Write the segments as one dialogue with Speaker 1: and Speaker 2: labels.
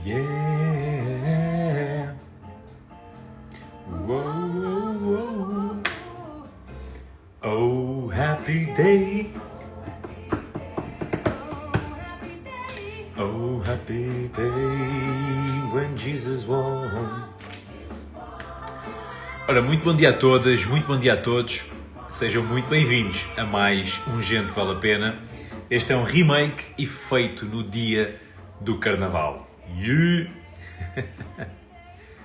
Speaker 1: Yeah. Whoa, whoa, whoa. Oh, happy day. Oh, happy day when Jesus won. Ora, muito bom dia a todas, muito bom dia a todos. Sejam muito bem-vindos a mais um Gente Vale a Pena. Este é um remake e feito no dia do Carnaval. Yeah.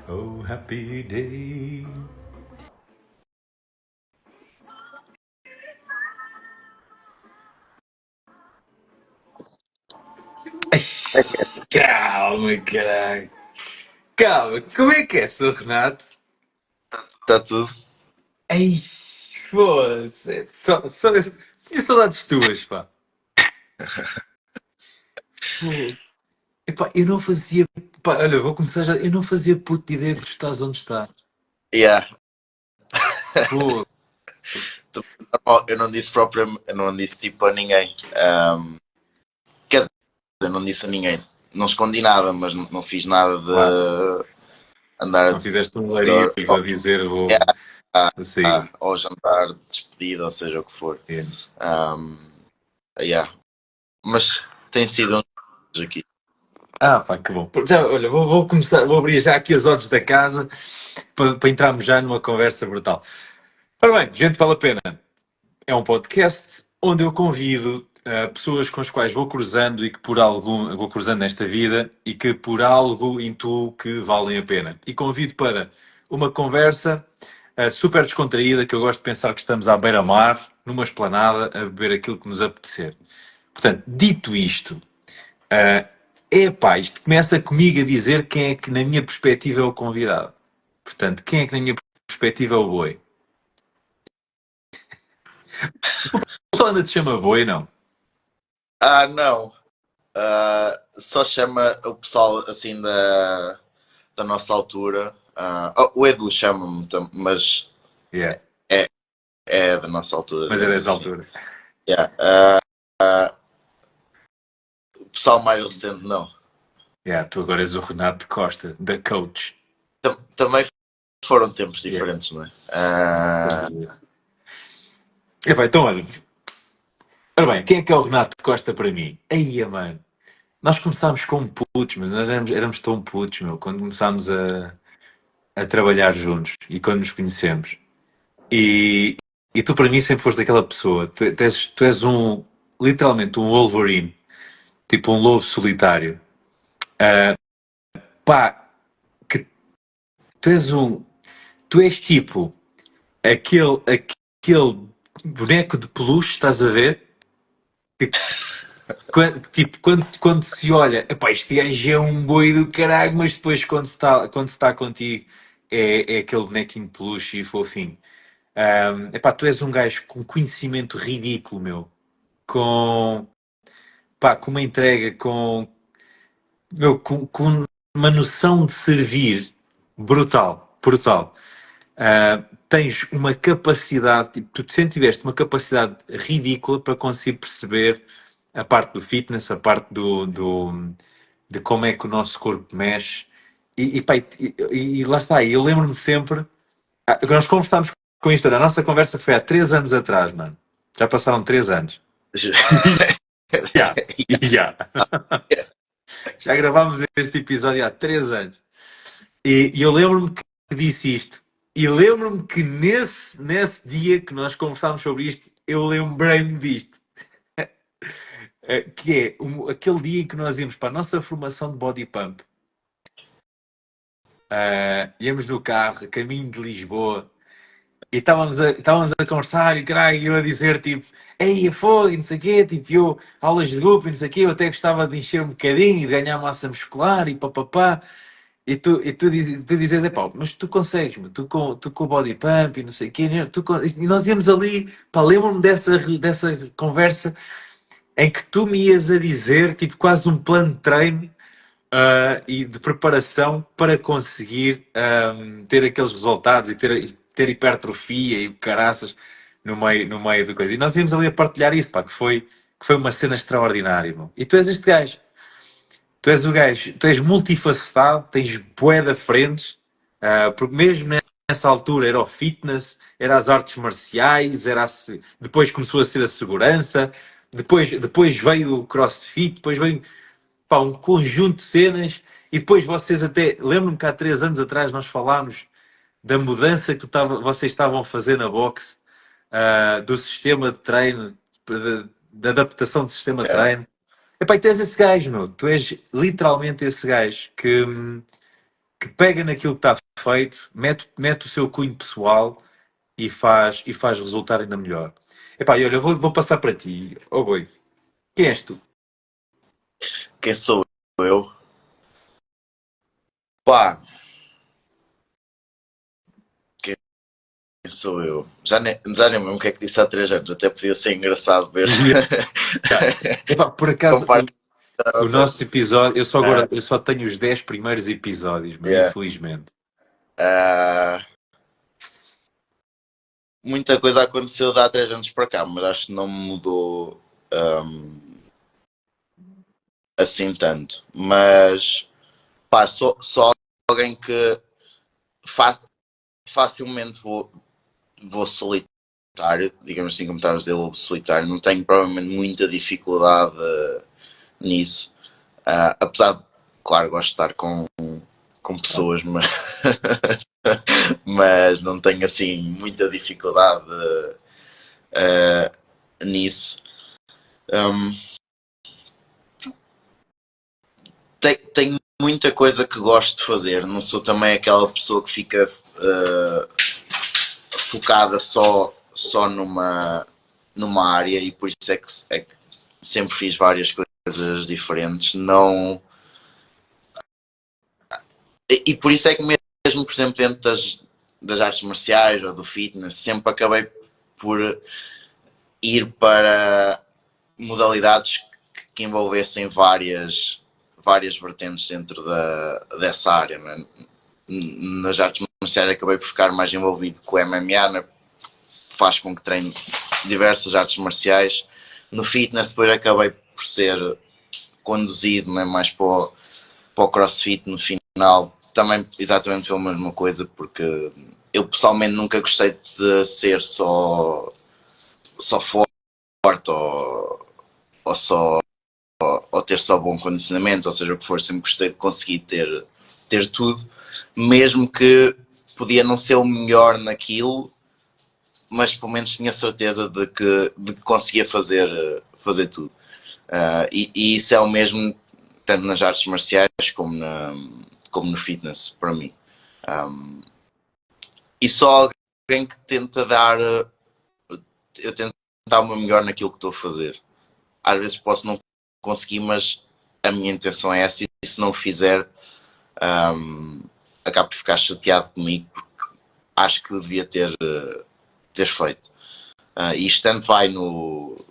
Speaker 1: Oh, happy day. Calma, caralho. Calma, como é que é, Sr. Renato?
Speaker 2: Está tudo.
Speaker 1: Ei, foda-se. Tinha saudades tuas, pá. Epá, eu não fazia. Pá, olha, vou começar já. Eu não fazia puta ideia que tu estás onde estás.
Speaker 2: Yeah.
Speaker 1: Pô,
Speaker 2: Eu não disse propriamente, eu não disse tipo a ninguém. Quer dizer, eu não disse a ninguém. Não escondi nada, mas não fiz nada de
Speaker 1: claro,
Speaker 2: andar a
Speaker 1: não fizeste um
Speaker 2: dizer
Speaker 1: larido a dizer vou sair.
Speaker 2: ou jantar, despedida, ou seja o que for. Yeah. Mas tem sido um aqui.
Speaker 1: Ah, pá, que bom. Já, olha, vou começar, vou abrir já aqui as odds da casa para entrarmos já numa conversa brutal. Ora bem, Gente Vale a Pena é um podcast onde eu convido pessoas com as quais vou cruzando e que por algum vou cruzando nesta vida e que por algo intuo que valem a pena. E convido para uma conversa super descontraída, que eu gosto de pensar que estamos à beira-mar, numa esplanada, a beber aquilo que nos apetecer. Portanto, dito isto, isto começa comigo a dizer quem é que, na minha perspectiva, é o convidado. Portanto, quem é que, na minha perspectiva, é o boi? O pessoal ainda te chama boi, não?
Speaker 2: Não. Só chama o pessoal assim da nossa altura. O Edu chama-me, mas
Speaker 1: Yeah.
Speaker 2: é da nossa altura.
Speaker 1: Mas é dessa altura.
Speaker 2: Yeah. O pessoal mais recente, não.
Speaker 1: Yeah, tu agora és o Renato Costa, da Coach.
Speaker 2: Também foram tempos diferentes, não é?
Speaker 1: Epá, então olha. Ora bem, quem é que é o Renato Costa para mim? Aí, mano. Nós começámos como putos, mas nós éramos tão putos, meu, quando começámos a trabalhar juntos e quando nos conhecemos. E tu para mim sempre foste aquela pessoa. Tu és literalmente um Wolverine. Tipo um lobo solitário. Pá, que tu és Tu és tipo aquele boneco de peluche, estás a ver? Que, quando se olha, epá, este gajo é um boi do caralho, mas depois quando se está contigo é aquele bonequinho de peluche e fofinho. Epá, tu és um gajo com conhecimento ridículo, meu. Com, com uma entrega, com uma noção de servir brutal, brutal. Tens uma capacidade, tipo, tu sempre tiveste uma capacidade ridícula para conseguir perceber a parte do fitness, a parte de como é que o nosso corpo mexe. E lá está, eu lembro-me sempre. Nós conversámos com isto, a nossa conversa foi há 3 anos atrás, mano. Já passaram 3 anos. Já, já. Já gravámos este episódio há 3 anos. E eu lembro-me que disse isto. E lembro-me que nesse dia que nós conversámos sobre isto, eu lembrei-me disto. Que é aquele dia em que nós íamos para a nossa formação de body pump. Íamos no carro, a caminho de Lisboa, e estávamos a conversar e caralho, eu a dizer tipo, ei, fogo, e não sei o quê, tipo, eu, aulas de grupo e não sei o quê, eu até gostava de encher um bocadinho e de ganhar massa muscular e papapá. Tu dizes, epá, mas tu consegues, meu, tu com o body pump e não sei o quê, né? E nós íamos ali, pá, lembro-me dessa conversa em que tu me ias a dizer, tipo, quase um plano de treino e de preparação para conseguir ter aqueles resultados e ter hipertrofia e caraças no meio do coisa. E nós íamos ali a partilhar isso, pá, que foi uma cena extraordinária, meu. E tu és este gajo. Tu és o gajo, tu és multifacetado, tens bué da frente, porque mesmo nessa altura era o fitness, era as artes marciais, depois começou a ser a segurança, depois veio o crossfit, depois veio pá, um conjunto de cenas, e depois vocês até, lembro-me que há 3 anos atrás nós falámos da mudança que vocês estavam a fazer na boxe, do sistema de treino, da adaptação do sistema de
Speaker 2: Yeah.
Speaker 1: treino. Epá, e tu és esse gajo, meu. Tu és literalmente esse gajo que pega naquilo que está feito, mete o seu cunho pessoal e faz resultar ainda melhor. Epá, e olha, eu vou passar para ti. Oh, boi. Quem és tu?
Speaker 2: Quem sou eu? Pá, quem sou eu? Já nem lembro o que é que disse há 3 anos, até podia ser engraçado ver.
Speaker 1: Epá, por acaso, o nosso episódio,
Speaker 2: Ah,
Speaker 1: eu só tenho os 10 primeiros episódios, meu,
Speaker 2: yeah.
Speaker 1: infelizmente.
Speaker 2: Muita coisa aconteceu de há 3 anos para cá, mas acho que não mudou assim tanto. Mas pá, só alguém que facilmente vou solitário, digamos assim, como estás a dizer, lobo solitário. Não tenho provavelmente muita dificuldade nisso. Apesar de, claro, gosto de estar com pessoas, mas não tenho assim muita dificuldade nisso. Tenho muita coisa que gosto de fazer. Não sou também aquela pessoa que fica focada só numa área, e por isso é que sempre fiz várias coisas diferentes. Não. E por isso é que mesmo, por exemplo, dentro das artes marciais ou do fitness, sempre acabei por ir para modalidades que envolvessem várias vertentes dentro dessa área. Não é? Nas artes marciais acabei por ficar mais envolvido com o MMA, né? Faz com que treine diversas artes marciais. No fitness depois acabei por ser conduzido, né? Mais para o CrossFit no final, também exatamente pela mesma coisa, porque eu pessoalmente nunca gostei de ser só forte ou só ou ter só bom condicionamento, ou seja o que for. Sempre gostei de conseguir ter tudo, mesmo que podia não ser o melhor naquilo, mas pelo menos tinha certeza de que conseguia fazer tudo. E isso é o mesmo tanto nas artes marciais como no fitness, para mim. E só alguém que tenta dar. Eu tento dar o meu melhor naquilo que estou a fazer. Às vezes posso não conseguir, mas a minha intenção é essa, e se não o fizer, acabo por ficar chateado comigo, porque acho que eu devia ter feito. E isto tanto vai no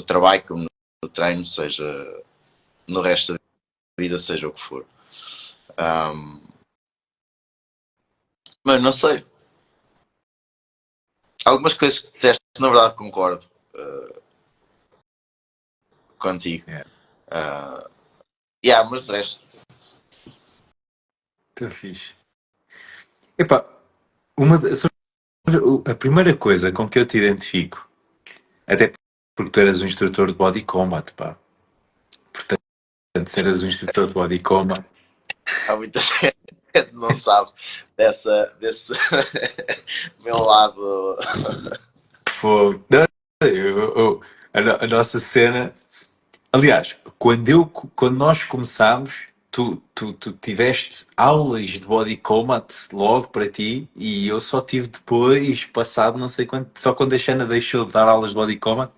Speaker 2: trabalho como no treino, seja no resto da vida, seja o que for. Mas não sei. Algumas coisas que disseste, na verdade, concordo contigo. Mas de resto.
Speaker 1: Estou fixe. Epá, a primeira coisa com que eu te identifico, até porque tu eras um instrutor de body combat, pá. Portanto, se eras um instrutor de body combat.
Speaker 2: Há muita gente que não sabe desse meu lado.
Speaker 1: A nossa cena. Aliás, quando nós começámos, tu tiveste aulas de body combat logo para ti, e eu só tive depois, passado não sei quanto, só quando a Xana deixou de dar aulas de body combat,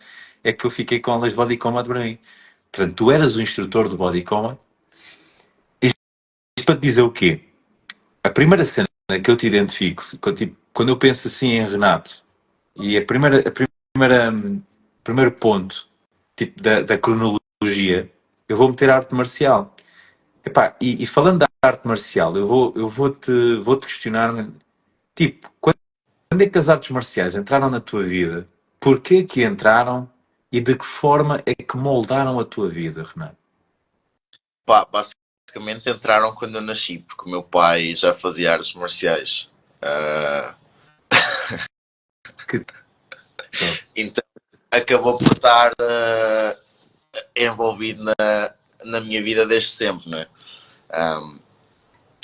Speaker 1: é que eu fiquei com aulas de body combat para mim. Portanto, tu eras o instrutor de body combat. Isto para te dizer o quê? A primeira cena que eu te identifico, quando eu penso assim em Renato, e primeiro ponto, tipo, da cronologia, eu vou meter a arte marcial. Epá, e falando da arte marcial, eu vou-te questionar, tipo, quando é que as artes marciais entraram na tua vida? Porquê que entraram? E de que forma é que moldaram a tua vida, Renato?
Speaker 2: Pá, basicamente entraram quando eu nasci, porque o meu pai já fazia artes marciais. Ah,
Speaker 1: Que top.
Speaker 2: então acabou por estar envolvido na minha vida desde sempre, não é? Um,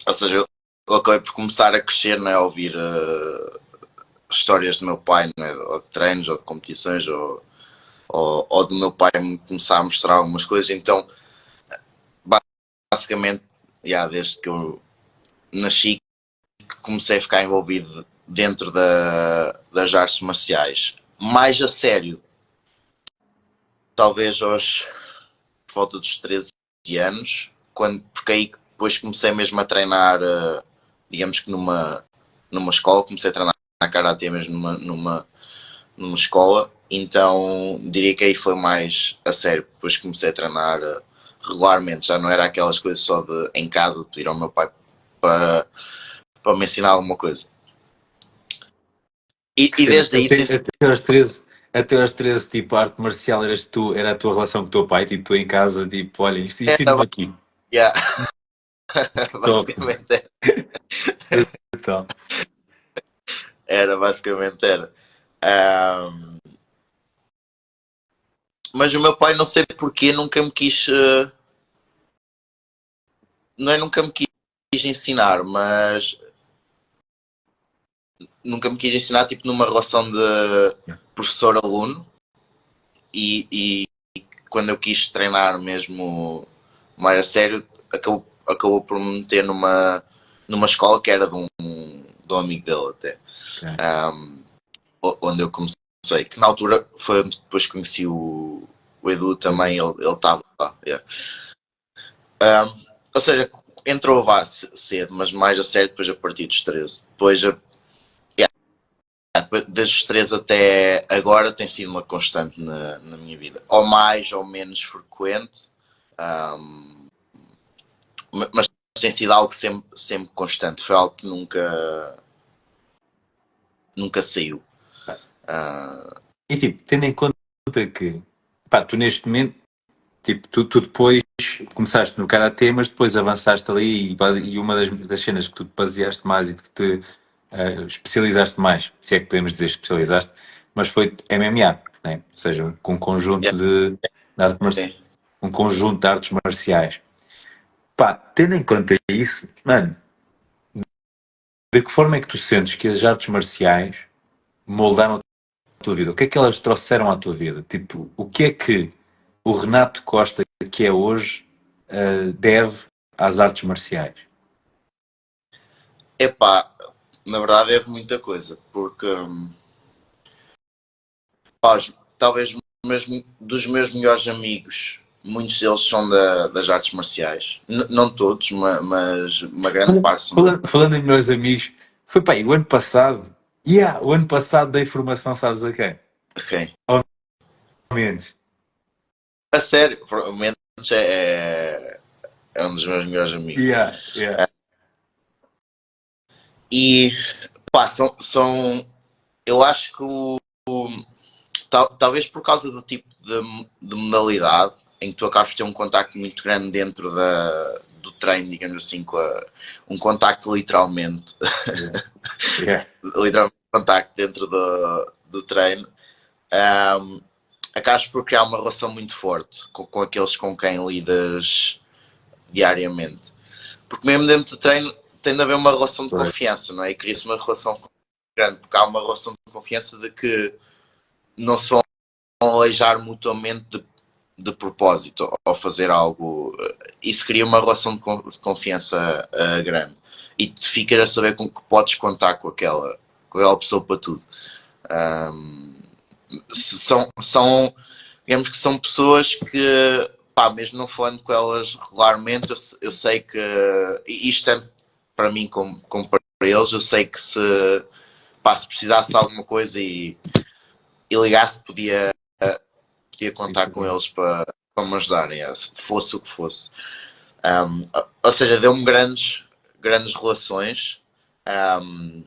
Speaker 2: ou seja, eu acabei por começar a crescer, não é? A ouvir histórias do meu pai, não é? Ou de treinos, ou de competições, ou do meu pai me começar a mostrar algumas coisas. Então, basicamente, já, desde que eu nasci, que comecei a ficar envolvido dentro das artes marciais. Mais a sério, talvez aos por volta dos 13 anos, porque aí depois comecei mesmo a treinar, digamos que numa escola, comecei a treinar karatê mesmo numa escola, então diria que aí foi mais a sério. Depois comecei a treinar regularmente, já não era aquelas coisas só de em casa, de ir ao meu pai para, para me ensinar alguma coisa.
Speaker 1: Que
Speaker 2: E
Speaker 1: cena.
Speaker 2: desde aí tem sido.
Speaker 1: Até aos 13, tipo, a arte marcial era a tua relação com o teu pai, tipo, tu em casa, tipo, olha, ensina-me
Speaker 2: Era,
Speaker 1: aqui.
Speaker 2: yeah,
Speaker 1: Top.
Speaker 2: basicamente
Speaker 1: Então,
Speaker 2: basicamente era. Um, mas o meu pai, não sei porquê, nunca me quis. Não é nunca me quis ensinar, mas nunca me quis ensinar, tipo, numa relação de professor-aluno. E quando eu quis treinar mesmo mais a sério, acabou por me meter numa escola que era de um amigo dele até.
Speaker 1: ok.
Speaker 2: Um, onde eu comecei, que na altura foi onde depois conheci o Edu também, ele estava lá. Yeah. Ou seja, entrou vá cedo, mas mais a sério depois a partir dos 13. Depois, yeah, desde os 13 até agora tem sido uma constante na minha vida. Ou mais ou menos frequente, um, mas tem sido algo sempre constante. Foi algo que nunca saiu. Uh,
Speaker 1: E tipo, tendo em conta que, pá, tu neste momento, tipo, tu depois começaste no Karatê, mas depois avançaste ali e uma das cenas que tu te baseaste mais e que te especializaste mais, se é que podemos dizer especializaste, mas foi MMA, né? Ou seja, com um
Speaker 2: yeah,
Speaker 1: conjunto de arte
Speaker 2: sim.
Speaker 1: um conjunto de artes marciais. Pá, tendo em conta isso, mano, de que forma é que tu sentes que as artes marciais moldaram a tua vida? O que é que elas trouxeram à tua vida? Tipo, o que é que o Renato Costa, que é hoje, deve às artes marciais?
Speaker 2: Epá, na verdade deve muita coisa, porque pá, talvez mesmo dos meus melhores amigos, muitos deles são das artes marciais. Não todos, mas uma grande parte são das.
Speaker 1: Falando em meus amigos, foi pá, e o ano passado, o ano passado dei formação, sabes a quem?
Speaker 2: Ok.
Speaker 1: Ao menos.
Speaker 2: A sério, provavelmente é um dos meus melhores amigos.
Speaker 1: Yeah.
Speaker 2: E pá, eu acho que talvez por causa do tipo de modalidade em que tu acabas de ter um contacto muito grande dentro do treino, digamos assim, um contacto literalmente,
Speaker 1: Yeah. Yeah.
Speaker 2: literalmente contacto dentro do treino, um, acabas por criar uma relação muito forte com aqueles com quem lidas diariamente. Porque mesmo dentro do treino tem de haver uma relação de
Speaker 1: Pois.
Speaker 2: confiança, não é? E cria-se uma relação grande, porque há uma relação de confiança de que não se vão aleijar mutuamente de propósito ao fazer algo. Isso cria uma relação de confiança grande. E tu ficas a saber com que podes contar com aquela pessoa para tudo. Um, digamos que são pessoas que, pá, mesmo não falando com elas regularmente, eu sei que, e isto é para mim como para eles, eu sei que se precisasse de alguma coisa e ligasse, podia contar com eles para me ajudarem, fosse o que fosse. Ou seja, deu-me grandes relações, um,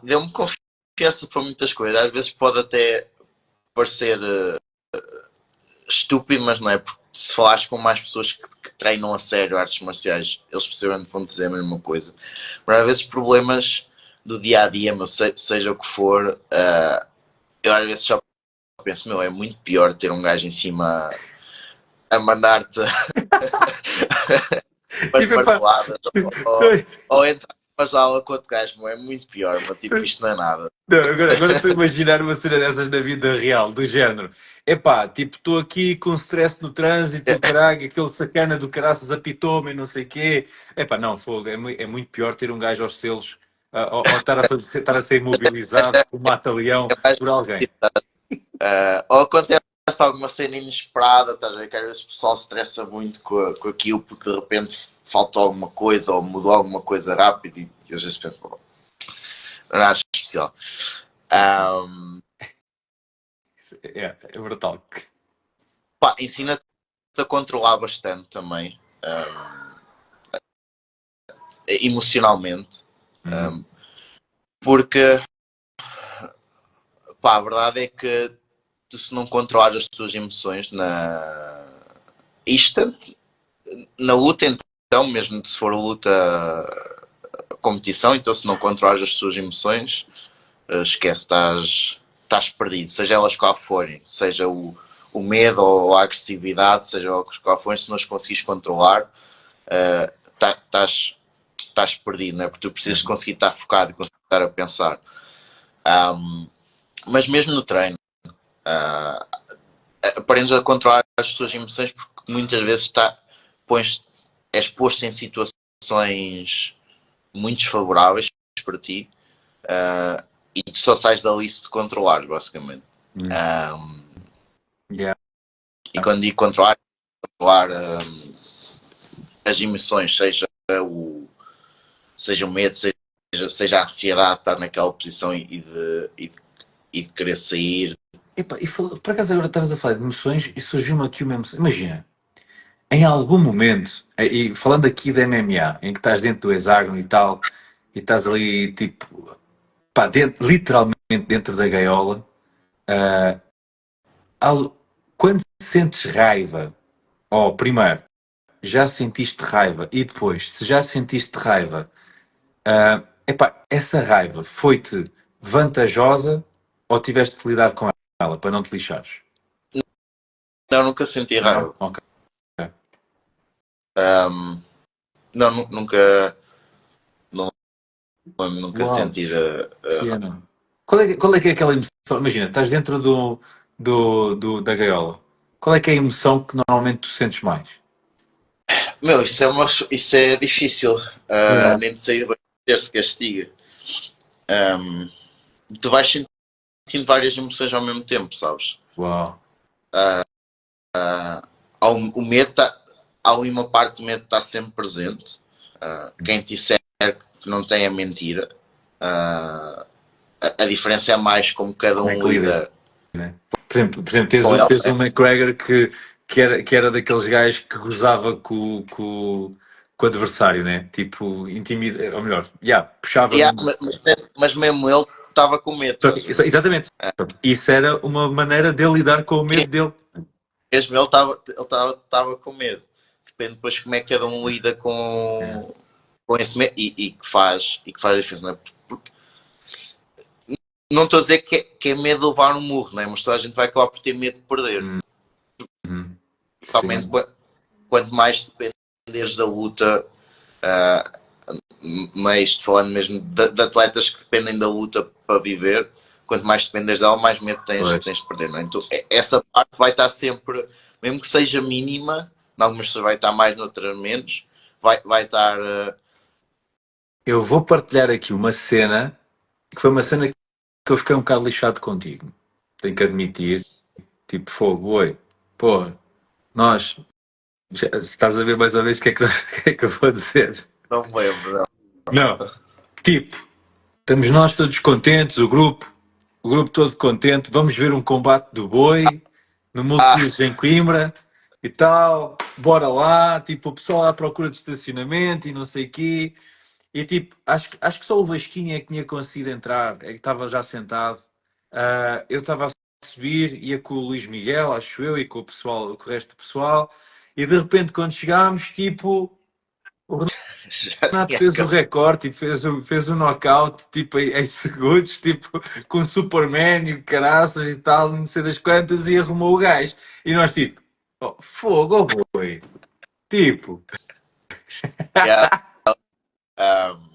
Speaker 2: deu-me confiança para muitas coisas. Às vezes pode até parecer estúpido, mas não é, porque se falares com mais pessoas que treinam a sério artes marciais, eles possivelmente vão dizer a mesma coisa. Mas às vezes problemas do dia a dia, seja o que for, eu às vezes só penso, meu, é muito pior ter um gajo em cima a mandar-te umas
Speaker 1: Tipo, epá,
Speaker 2: marteladas ou entrar numa sala com outro gajo, meu, é muito pior, meu, tipo, isto não é nada.
Speaker 1: não, agora estou a imaginar uma cena dessas na vida real, do género. Epá, tipo, estou aqui com stress no trânsito e o caralho, aquele sacana do caraças apitou-me e não sei o quê. Epá, não, fogo, é muito pior ter um gajo aos selos ou estar a ser imobilizado por um mata-leão
Speaker 2: É mais
Speaker 1: por alguém.
Speaker 2: ou acontece alguma cena inesperada, estás a ver? Que às vezes o pessoal se estressa muito com aquilo porque de repente faltou alguma coisa ou mudou alguma coisa rápido e às vezes penso, não é nada especial.
Speaker 1: É brutal.
Speaker 2: Pá, ensina-te a controlar bastante também, emocionalmente, porque pá, a verdade é que tu se não controlares as tuas emoções isto na luta, então, mesmo se for luta competição, então se não controlas as tuas emoções, esquece, estás perdido, seja elas qual forem, seja o medo ou a agressividade, seja elas qual forem, se não as conseguires controlar, estás perdido, não é? Porque tu precisas conseguir estar focado e conseguir estar a pensar. Mas mesmo no treino, aprendes a controlar as tuas emoções porque muitas vezes és posto em situações muito desfavoráveis para ti e tu só sais dali se te controlares, basicamente.
Speaker 1: Yeah.
Speaker 2: E quando digo controlar as emoções, seja o medo, seja a ansiedade de estar naquela posição e de querer sair.
Speaker 1: Epa, por acaso agora estavas a falar de emoções e surgiu-me aqui uma emoção. Imagina, em algum momento, e falando aqui da MMA, em que estás dentro do hexágono e tal, e estás ali, tipo, pá, literalmente dentro da gaiola, quando sentes raiva, primeiro, já sentiste raiva, e depois, se já sentiste raiva, epá, essa raiva foi-te vantajosa ou tiveste que lidar com ela para não te lixares?
Speaker 2: Não, nunca senti raiva.
Speaker 1: Não? Ok.
Speaker 2: Não, nunca
Speaker 1: Uau,
Speaker 2: senti.
Speaker 1: cena. Qual é que é aquela emoção? Imagina, estás dentro da gaiola. Qual é que é a emoção que normalmente tu sentes mais?
Speaker 2: Meu, isso é difícil. Nem de sair ter se castiga. Tu vais sentindo várias emoções ao mesmo tempo, sabes?
Speaker 1: Uau.
Speaker 2: O medo há uma parte do medo que está sempre presente. Quem te disser que não tem a mentira. A diferença é mais como cada
Speaker 1: Como é
Speaker 2: um
Speaker 1: que lida?
Speaker 2: lida.
Speaker 1: Né? Por exemplo, tens
Speaker 2: Com
Speaker 1: um,
Speaker 2: ela.
Speaker 1: tens um McGregor que era daqueles gajos que gozava com o adversário, né? Tipo, intimida, ou melhor, puxava
Speaker 2: Yeah,
Speaker 1: mesmo.
Speaker 2: mas mesmo ele estava com medo.
Speaker 1: Exatamente. Isso era uma maneira de lidar com o medo dele.
Speaker 2: Mesmo ele estava com medo. Depende depois como é que cada um lida com esse medo e que faz a diferença. Não é? Porque não estou a dizer que é medo de levar um murro, não é? Mas toda a gente vai acabar por ter medo de perder. Principalmente quanto mais dependeres da luta, mas falando mesmo de atletas que dependem da luta para viver, quanto mais dependeres dela, mais medo tens de perder. Não é? Então, essa parte vai estar sempre, mesmo que seja mínima, em algumas pessoas vai estar mais, noutras menos, vai estar.
Speaker 1: Eu vou partilhar aqui uma cena que foi uma cena que eu fiquei um bocado lixado contigo. Tenho que admitir. Tipo, fogo, oi. Pô, nós. Estás a ver mais ou menos o que é que, o que é que eu vou dizer?
Speaker 2: Não me lembro, não.
Speaker 1: Não. Tipo, estamos nós todos contentes, o grupo todo contente, vamos ver um combate do boi no Multiusos em Coimbra e tal, bora lá, tipo, o pessoal à procura de estacionamento e não sei o quê. E tipo, acho que só o Vasquinho é que tinha conseguido entrar, é que estava já sentado. Eu estava a subir, ia com o Luís Miguel, acho eu, e com o pessoal, com o resto do pessoal, e de repente quando chegámos, tipo, o
Speaker 2: Já
Speaker 1: Renato
Speaker 2: tinha
Speaker 1: fez o
Speaker 2: acabado.
Speaker 1: recorde, tipo, fez o knockout, tipo, em segundos, tipo, com o Superman e o caraças e tal, não sei das quantas, e arrumou o gajo. E nós, tipo, oh, fogo, oh, boi. Tipo,
Speaker 2: Yeah. Um,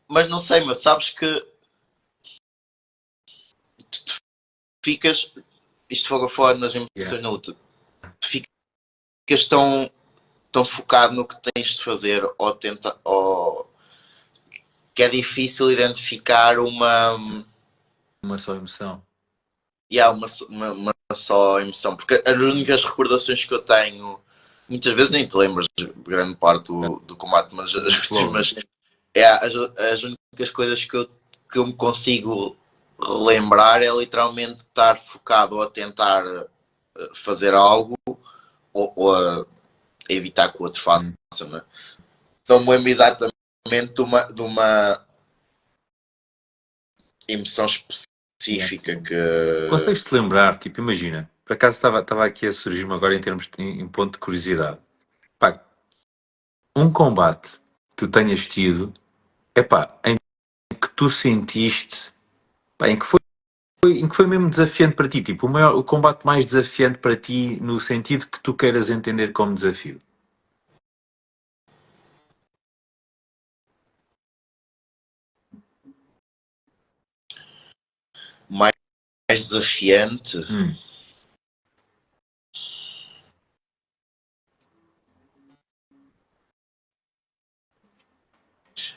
Speaker 2: mas não sei, mas sabes que tu ficas, isto foi falar nas
Speaker 1: yeah,
Speaker 2: emoções na luta, tu ficas tão focado no que tens de fazer ou que é difícil identificar
Speaker 1: uma só emoção.
Speaker 2: uma só emoção, porque as únicas recordações que eu tenho, muitas vezes nem te lembras de grande parte do combate, mas
Speaker 1: Faz um flow, né?
Speaker 2: as únicas coisas que eu me consigo relembrar é literalmente estar focado a tentar fazer algo ou a evitar que o outro faça,
Speaker 1: Hum.
Speaker 2: né? Não me lembro exatamente de uma emoção
Speaker 1: Yeah.
Speaker 2: específica que.
Speaker 1: Consegues-te lembrar, tipo, imagina, por acaso estava aqui a surgir-me agora em termos em ponto de curiosidade. Pá, um combate que tu tenhas tido, epá, em que tu sentiste, pá, em que foi mesmo desafiante para ti, tipo, o combate mais desafiante para ti no sentido que tu queiras entender como desafio.
Speaker 2: Mais desafiante.
Speaker 1: Hum.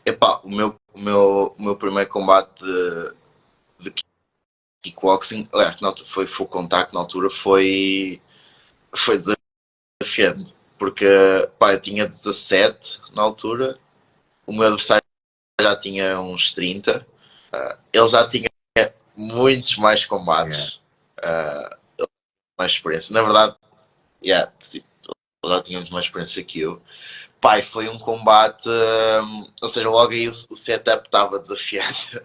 Speaker 2: Epá, o meu primeiro combate de kickboxing, aliás, foi full contact na altura, foi desafiante. Porque pá, eu tinha 17 na altura, o meu adversário já tinha uns 30, ele já tinha muitos mais
Speaker 1: Yeah.
Speaker 2: combates, mais experiência. Na verdade, yeah, tipo, ele já tinha muito mais experiência que eu. Pai, foi um combate, ou seja, logo aí o setup estava desafiante,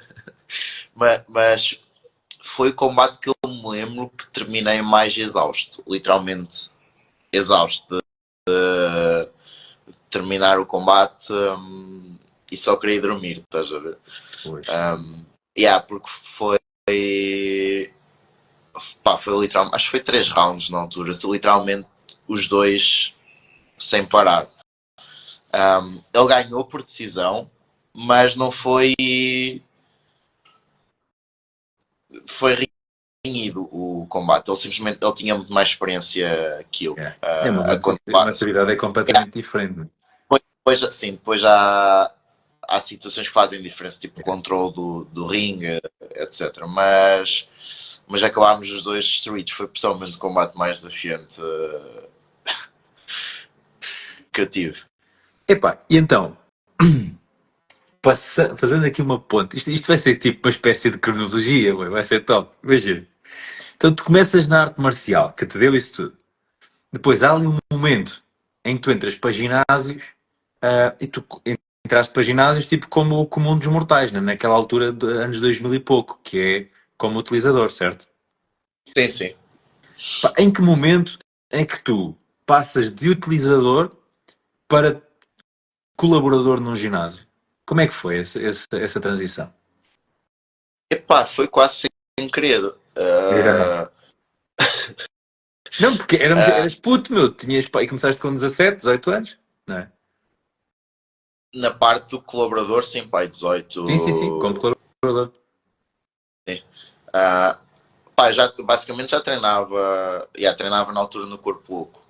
Speaker 2: mas foi o combate que eu me lembro que terminei mais exausto, literalmente exausto de terminar o combate e só queria dormir, estás a ver?
Speaker 1: Poxa.
Speaker 2: Porque foi literalmente, acho que foi 3 rounds na altura, literalmente os dois sem parar. Ele ganhou por decisão, mas não foi renhido o combate. Ele tinha muito mais experiência que eu.
Speaker 1: Yeah. É uma
Speaker 2: A
Speaker 1: maturidade é completamente diferente. Né?
Speaker 2: depois há situações que fazem diferença, tipo o controle do ringue, etc. Mas acabámos os dois destruídos. Foi pessoalmente o combate mais desafiante que eu tive.
Speaker 1: Epá, e então, fazendo aqui uma ponte, isto vai ser tipo uma espécie de cronologia, ué, vai ser top, imagina. Então tu começas na arte marcial, que te deu isso tudo. Depois há ali um momento em que tu entras para ginásios e tu entraste para ginásios tipo como o comum dos mortais, né? Naquela altura de anos 2000 e pouco, que é como utilizador, certo?
Speaker 2: Sim, sim.
Speaker 1: Pá, em que momento é que tu passas de utilizador para colaborador num ginásio? Como é que foi essa transição?
Speaker 2: Epá, foi quase sem querer.
Speaker 1: Yeah. Não, porque
Speaker 2: Uh,
Speaker 1: eras puto, meu, tinhas, pá, e começaste com 17, 18 anos, não é?
Speaker 2: na parte do colaborador, sim, pai,
Speaker 1: Sim, como
Speaker 2: 18.
Speaker 1: colaborador.
Speaker 2: Sim. Basicamente já treinava na altura no Corpo Louco.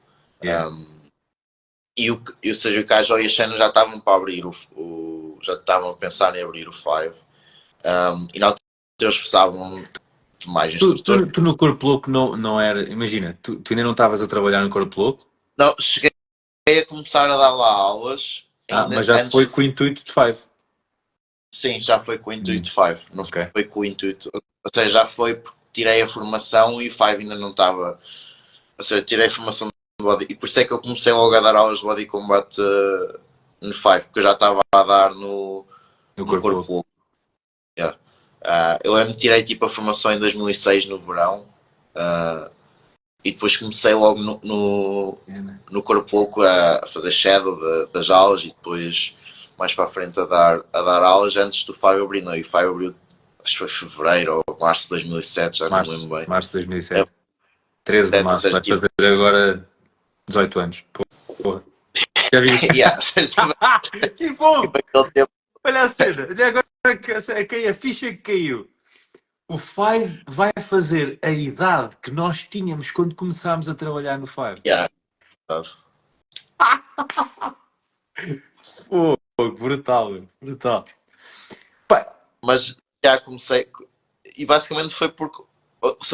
Speaker 1: Yeah.
Speaker 2: Ou seja, o Kaijo e a Shannon já estavam para abrir já estavam a pensar em abrir o Five. E na altura eles precisavam de mais instrutores.
Speaker 1: Tu no Corpo Louco não era. Imagina, tu ainda não estavas a trabalhar no Corpo Louco,
Speaker 2: Não, cheguei a começar a dar lá aulas
Speaker 1: mas
Speaker 2: ainda
Speaker 1: já
Speaker 2: antes.
Speaker 1: foi com o intuito de Five.
Speaker 2: Sim, já foi com o intuito Five. Não
Speaker 1: Ok.
Speaker 2: foi com o intuito. Ou seja, já foi porque tirei a formação e o Five ainda não estava. Ou seja, tirei a formação de body. E por isso é que eu comecei logo a dar aulas de body combat no Five, porque eu já estava a dar no
Speaker 1: No Corpo
Speaker 2: Corpo
Speaker 1: Louco.
Speaker 2: Louco. Yeah. Eu lembro que tirei tipo a formação em 2006 no verão. E depois comecei logo no corpo louco a fazer shadow das aulas e depois mais para a frente a dar aulas antes do Fábio abrir. Não, e o Fábio abriu, acho que foi fevereiro ou março de 2007, já não me lembro bem.
Speaker 1: Março de
Speaker 2: É,
Speaker 1: 2007. 13 de
Speaker 2: 7, ou
Speaker 1: março,
Speaker 2: seja,
Speaker 1: vai fazer agora 18 anos. Porra. Já vi.
Speaker 2: yeah,
Speaker 1: Que bom!
Speaker 2: aquele tempo.
Speaker 1: Olha a cena. Olha agora a ficha que caiu. O Five vai fazer a idade que nós tínhamos quando começámos a trabalhar no Five.
Speaker 2: Yeah,
Speaker 1: Pô, brutal, meu. Brutal. Pá,
Speaker 2: mas já comecei. E basicamente foi porque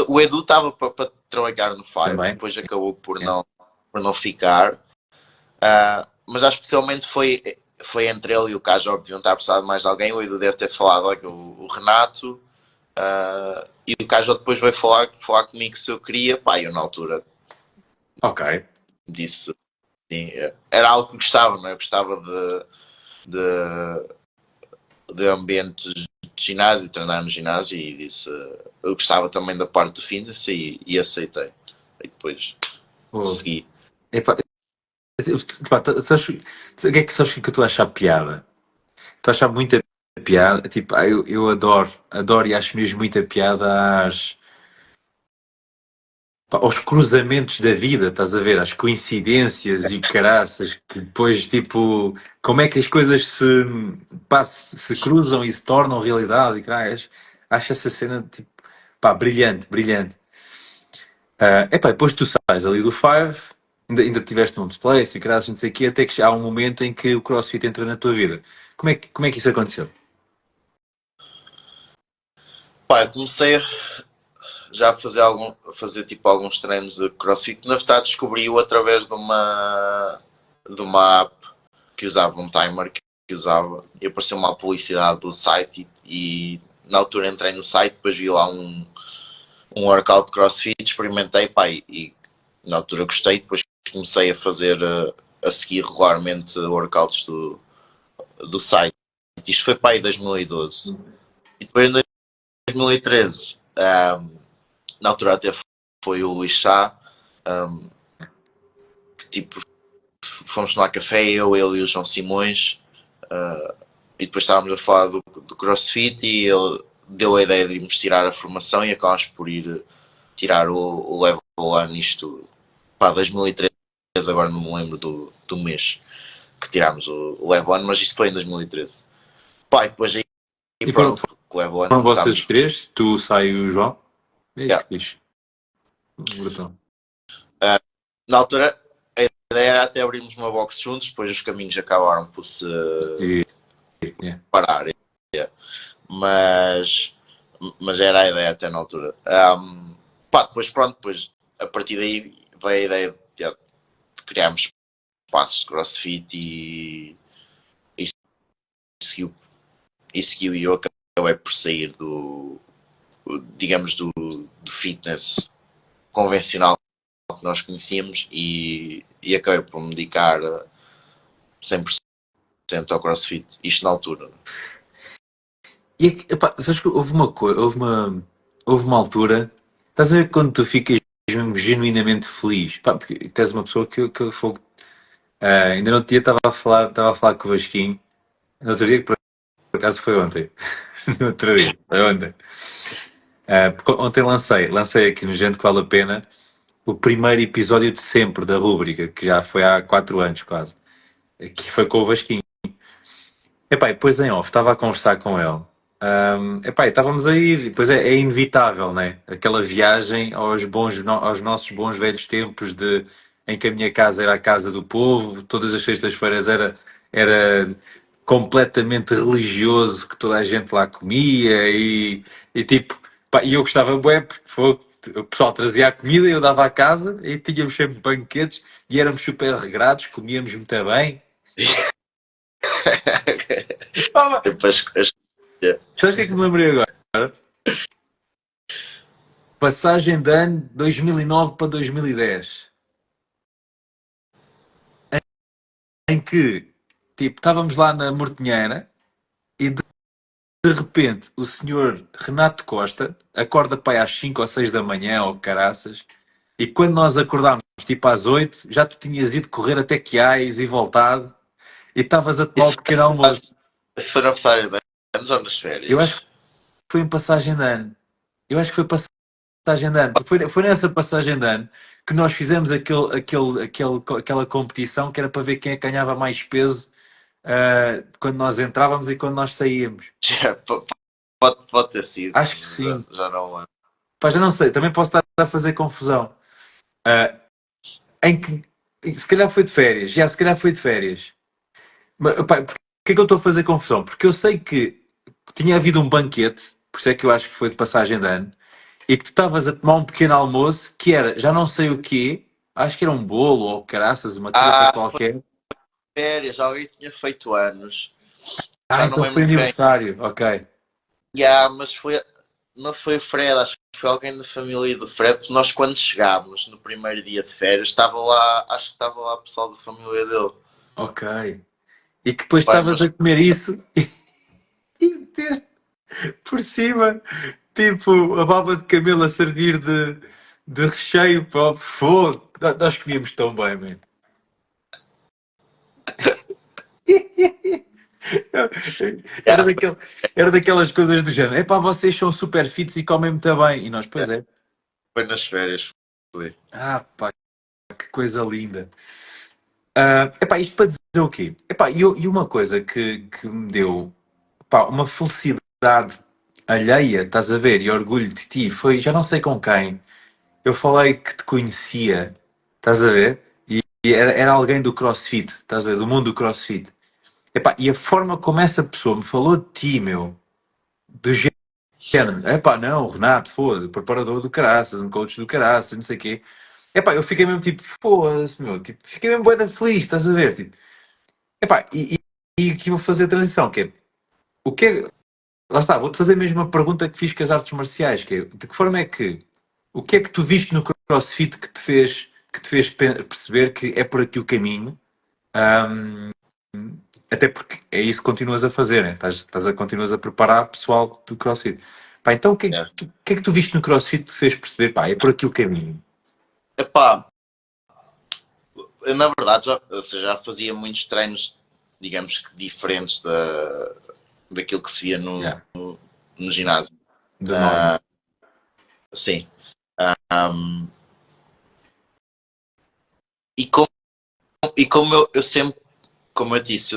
Speaker 2: o Edu estava para trabalhar no Five,
Speaker 1: também.
Speaker 2: depois acabou por
Speaker 1: É.
Speaker 2: não ficar. Mas acho que especialmente foi entre ele e o Cajó que deviam estar a precisar de mais de alguém. O Edu deve ter falado, olha, o Renato, e o Cajó depois veio falar comigo se eu queria. Pá, eu na altura
Speaker 1: Ok.
Speaker 2: disse, sim, era algo que gostava, não é? Eu gostava de ambientes de ginásio, treinar no ginásio e disse, eu gostava também da parte do fitness e aceitei. E depois
Speaker 1: Pô.
Speaker 2: segui.
Speaker 1: Epá, sabes o que é que eu estou a achar piada? Estou a achar muita piada. Tipo, eu adoro e acho mesmo muita piada aos cruzamentos da vida, estás a ver? Às coincidências e caraças, que depois, tipo, como é que as coisas se cruzam e se tornam realidade e caralho, acho essa cena, tipo, pá, brilhante, brilhante. Epá, depois tu sais ali do Five, ainda tiveste no Displace e caralho, não sei o quê, até que há um momento em que o CrossFit entra na tua vida. Como é que isso aconteceu?
Speaker 2: Pá, eu comecei já fazer tipo alguns treinos de CrossFit. Na verdade descobri-o através de uma app que usava, um timer que usava, e apareceu uma publicidade do site e na altura entrei no site, depois vi lá um workout de CrossFit, experimentei, pá, e na altura gostei, depois comecei a fazer a seguir regularmente workouts do site. Isto foi para aí 2012. E depois em 2013, na altura até foi o Luís Chá, que tipo, fomos tomar café, ele e o João Simões, e depois estávamos a falar do CrossFit e ele deu a ideia de irmos tirar a formação e acabámos por ir tirar o level 1 nisto, pá, 2013, agora não me lembro do mês que tirámos o level 1, mas isto foi em 2013. Pá, e depois aí
Speaker 1: E foram,
Speaker 2: pronto, com o level 1
Speaker 1: foram vocês os
Speaker 2: começámos.
Speaker 1: três? Tu, Sai e o João? Ei,
Speaker 2: Yeah.
Speaker 1: que fixe. Brutal.
Speaker 2: Na altura a ideia era até abrirmos uma box juntos, depois os caminhos acabaram por se
Speaker 1: Yeah.
Speaker 2: parar. Mas, mas era a ideia até na altura. Pá, depois pronto, depois a partir daí veio a ideia de criarmos espaços de CrossFit e seguiu, e eu acabei por sair digamos, do fitness convencional que nós conhecíamos e acabei por me dedicar 100% ao CrossFit, isto na altura.
Speaker 1: E epá, sabes que houve uma coisa, houve uma altura, estás a ver quando tu ficas mesmo genuinamente feliz, pá, porque tu és uma pessoa que fogo. Ainda no outro dia estava a falar com o Vasquinho, no outro dia, que por acaso foi ontem, no outro dia, foi ontem. Porque ontem lancei aqui no Gente que Vale a Pena o primeiro episódio de sempre da rúbrica, que já foi há 4 anos quase, que foi com o Vasquinho. Epá, e depois em off estava a conversar com ele. Epá, e estávamos a ir, e depois é inevitável, né? Aquela viagem aos nossos bons velhos tempos em que a minha casa era a casa do povo, todas as sextas-feiras era completamente religioso, que toda a gente lá comia e tipo, pá, e eu gostava bué, porque o pessoal trazia a comida, eu dava à casa e tínhamos sempre banquetes e éramos super regrados, comíamos muito bem. Ah,
Speaker 2: Depois,
Speaker 1: sabes o que é que me lembrei agora? Passagem de ano 2009 para 2010, em que tipo, estávamos lá na Mortinheira e de de repente o senhor Renato Costa acorda para aí às 5 ou 6 da manhã, ou caraças, e quando nós acordámos tipo às 8, já tu tinhas ido correr até Quiais e voltado, e estavas a tomar o
Speaker 2: Isso
Speaker 1: pequeno almoço.
Speaker 2: foi no aniversário de anos ou nas
Speaker 1: Eu acho que
Speaker 2: férias?
Speaker 1: foi em passagem de ano. Eu acho que foi passagem de ano. Porque foi nessa passagem de ano que nós fizemos aquela competição que era para ver quem é que ganhava mais peso quando nós entrávamos e quando nós saíamos.
Speaker 2: Já, pode ter sido,
Speaker 1: Acho que sim.
Speaker 2: já não lembro.
Speaker 1: Pá, já não sei, também posso estar a fazer confusão. Ah, em que se calhar foi de férias, já se calhar foi de férias. Mas, pá, porque é que eu estou a fazer confusão? Porque eu sei que tinha havido um banquete, por isso é que eu acho que foi de passagem de ano, e que tu estavas a tomar um pequeno almoço que era, já não sei o quê, acho que era um bolo ou caraças, uma treta
Speaker 2: Foi
Speaker 1: qualquer.
Speaker 2: férias, alguém tinha feito anos,
Speaker 1: Ah,
Speaker 2: já não
Speaker 1: então foi
Speaker 2: lembro quem.
Speaker 1: aniversário, ok.
Speaker 2: Mas não foi o Fred, acho que foi alguém da família do Fred, porque nós quando chegámos no primeiro dia de férias, estava lá, acho que estava lá o pessoal da família dele.
Speaker 1: Ok. E que depois
Speaker 2: Pai,
Speaker 1: estavas
Speaker 2: mas
Speaker 1: a comer isso e meteste por cima, tipo, a baba de camelo a servir de recheio para o fogo. Nós comíamos tão bem, man. Era,
Speaker 2: já,
Speaker 1: daquele, era daquelas coisas do género. Epá, vocês são super fits e comem muito bem. E nós, pois é.
Speaker 2: foi nas férias. Foi.
Speaker 1: Ah, pá, que coisa linda. Epá, isto para dizer o quê? Epá, e uma coisa que me deu, pá, uma felicidade alheia, estás a ver, e orgulho de ti, foi, já não sei com quem, eu falei que te conhecia, estás a ver? E era alguém do CrossFit, estás a ver, do mundo do CrossFit. Epá, e a forma como essa pessoa me falou de ti, meu, do género, epá, não, Renato, foda, preparador do caraças, um coach do caraças, não sei o quê. Epá, eu fiquei mesmo tipo, foda-se, meu, tipo, fiquei mesmo bué da feliz, estás a ver? Tipo, epá, e aqui vou fazer a transição, que é, o que é, lá está, vou-te fazer mesmo a pergunta que fiz com as artes marciais, que é, de que forma é que, o que é que tu viste no CrossFit que te fez perceber que é por aqui o caminho? Ahm, Até porque é isso que continuas a fazer, né? Continuas a preparar pessoal do CrossFit. Pá, então
Speaker 2: É.
Speaker 1: o que é que tu viste no CrossFit que te fez perceber, pá, é por aqui o caminho?
Speaker 2: Epá, eu, na verdade, ou seja, já fazia muitos treinos, digamos que diferentes daquilo que se via
Speaker 1: Yeah,
Speaker 2: no ginásio.
Speaker 1: da norma.
Speaker 2: Sim. Um, e como, e como eu sempre, como eu disse,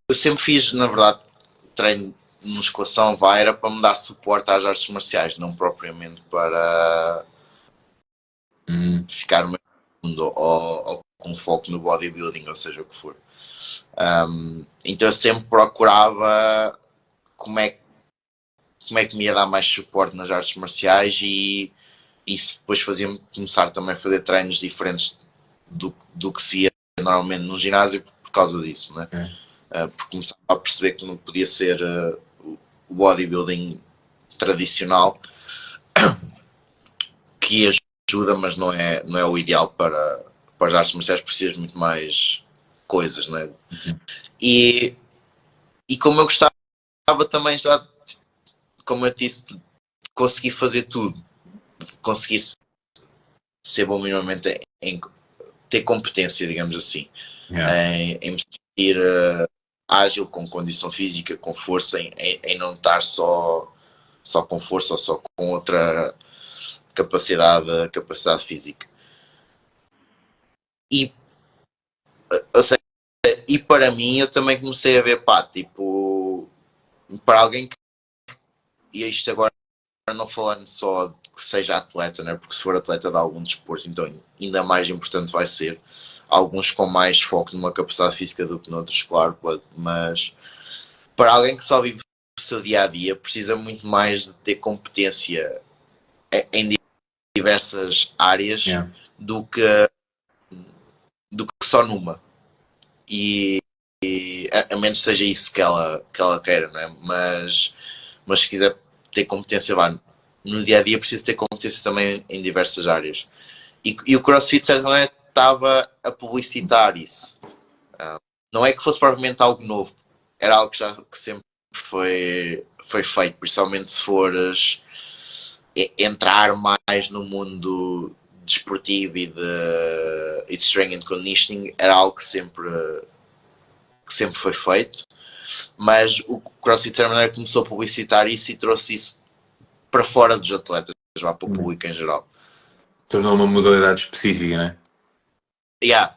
Speaker 2: eu sempre fiz, na verdade, treino de musculação, era para me dar suporte às artes marciais, não propriamente para ficar no mundo ou com foco no bodybuilding, ou seja o que for. Então eu sempre procurava como é, como é que me ia dar mais suporte nas artes marciais e isso depois fazia-me começar também a fazer treinos diferentes do que se ia normalmente no ginásio por causa disso, né?
Speaker 1: É.
Speaker 2: Porque começava a perceber que não podia ser o bodybuilding tradicional, que ajuda, mas não é o ideal para as artes marciais, precisas muito mais coisas, né? E, e como eu gostava também já, como eu disse, de conseguir fazer tudo, de conseguir ser bom minimamente em ter competência, digamos assim,
Speaker 1: Yeah.
Speaker 2: em me sentir ágil, com condição física, com força, em não estar só com força ou só com outra capacidade física. E, ou seja, e para mim eu também comecei a ver, pá, tipo, para alguém que, e isto agora não falando só de que seja atleta, né? Porque se for atleta de algum desporto, então ainda mais importante vai ser. Alguns com mais foco numa capacidade física do que noutros, claro, mas para alguém que só vive o seu dia a dia, precisa muito mais de ter competência em diversas áreas
Speaker 1: Yeah.
Speaker 2: do que, do que só numa. E a menos seja isso que ela queira, não é? Mas se quiser ter competência, vá, no dia a dia precisa ter competência também em diversas áreas. E o CrossFit certamente estava a publicitar isso. Não é que fosse provavelmente algo novo, era algo que sempre foi feito, principalmente se fores entrar mais no mundo desportivo e de strength and conditioning, era algo que sempre foi feito, mas o CrossFit de certa maneira começou a publicitar isso e trouxe isso para fora dos atletas, para o público em geral.
Speaker 1: Tornou uma modalidade específica, né?
Speaker 2: Yeah.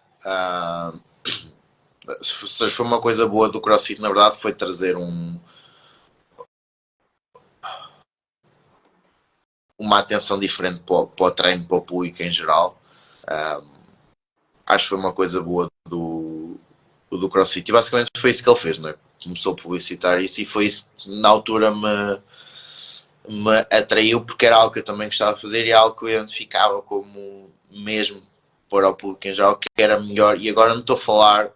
Speaker 2: Se foi uma coisa boa do CrossFit, na verdade, foi trazer uma atenção diferente para o treino, para o público em geral. Acho que foi uma coisa boa do CrossFit. E basicamente foi isso que ele fez, né? Começou a publicitar isso e foi isso que na altura me atraiu, porque era algo que eu também gostava de fazer e algo que eu identificava como mesmo para o público em geral, que era melhor. E agora não estou a falar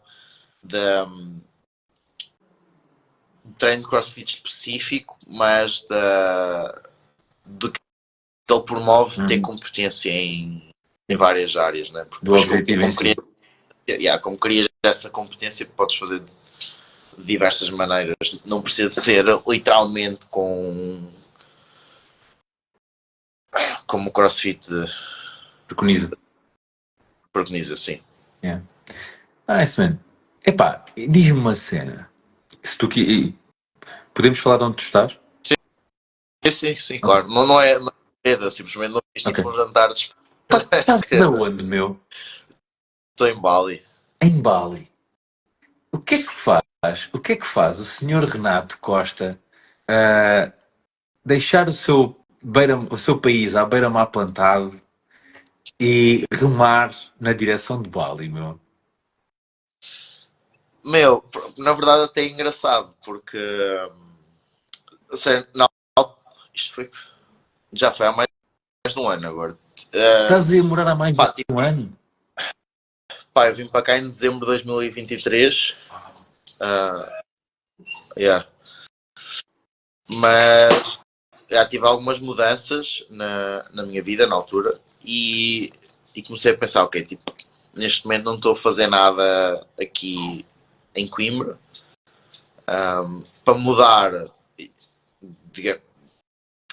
Speaker 2: de treino de CrossFit específico, mas do que ele promove ter competência em várias áreas, né? Porque
Speaker 1: do objetivo em si.
Speaker 2: Como crias essa competência, podes fazer de diversas maneiras. Não precisa ser literalmente como o CrossFit preconiza, sim.
Speaker 1: Yeah. Nice, man. Epá, diz-me uma cena. Se tu podemos falar de onde tu estás?
Speaker 2: Sim, claro. Não é nada, simplesmente não fiz tipo um jantar de
Speaker 1: Pá, estás aonde, meu?
Speaker 2: Estou em Bali.
Speaker 1: Em Bali. O que é que faz? O que é que faz o senhor Renato Costa deixar o seu país à beira-mar plantado e remar na direção de Bali, meu?
Speaker 2: Meu, na verdade até é engraçado, porque não, isto foi, já foi há mais de um ano agora.
Speaker 1: Estás a ir morar há mais de
Speaker 2: Tipo,
Speaker 1: um ano?
Speaker 2: pá, eu vim para cá em dezembro de 2023. Yeah. Mas já tive algumas mudanças na minha vida na altura e comecei a pensar, ok, tipo, neste momento não estou a fazer nada aqui em Coimbra. Para mudar de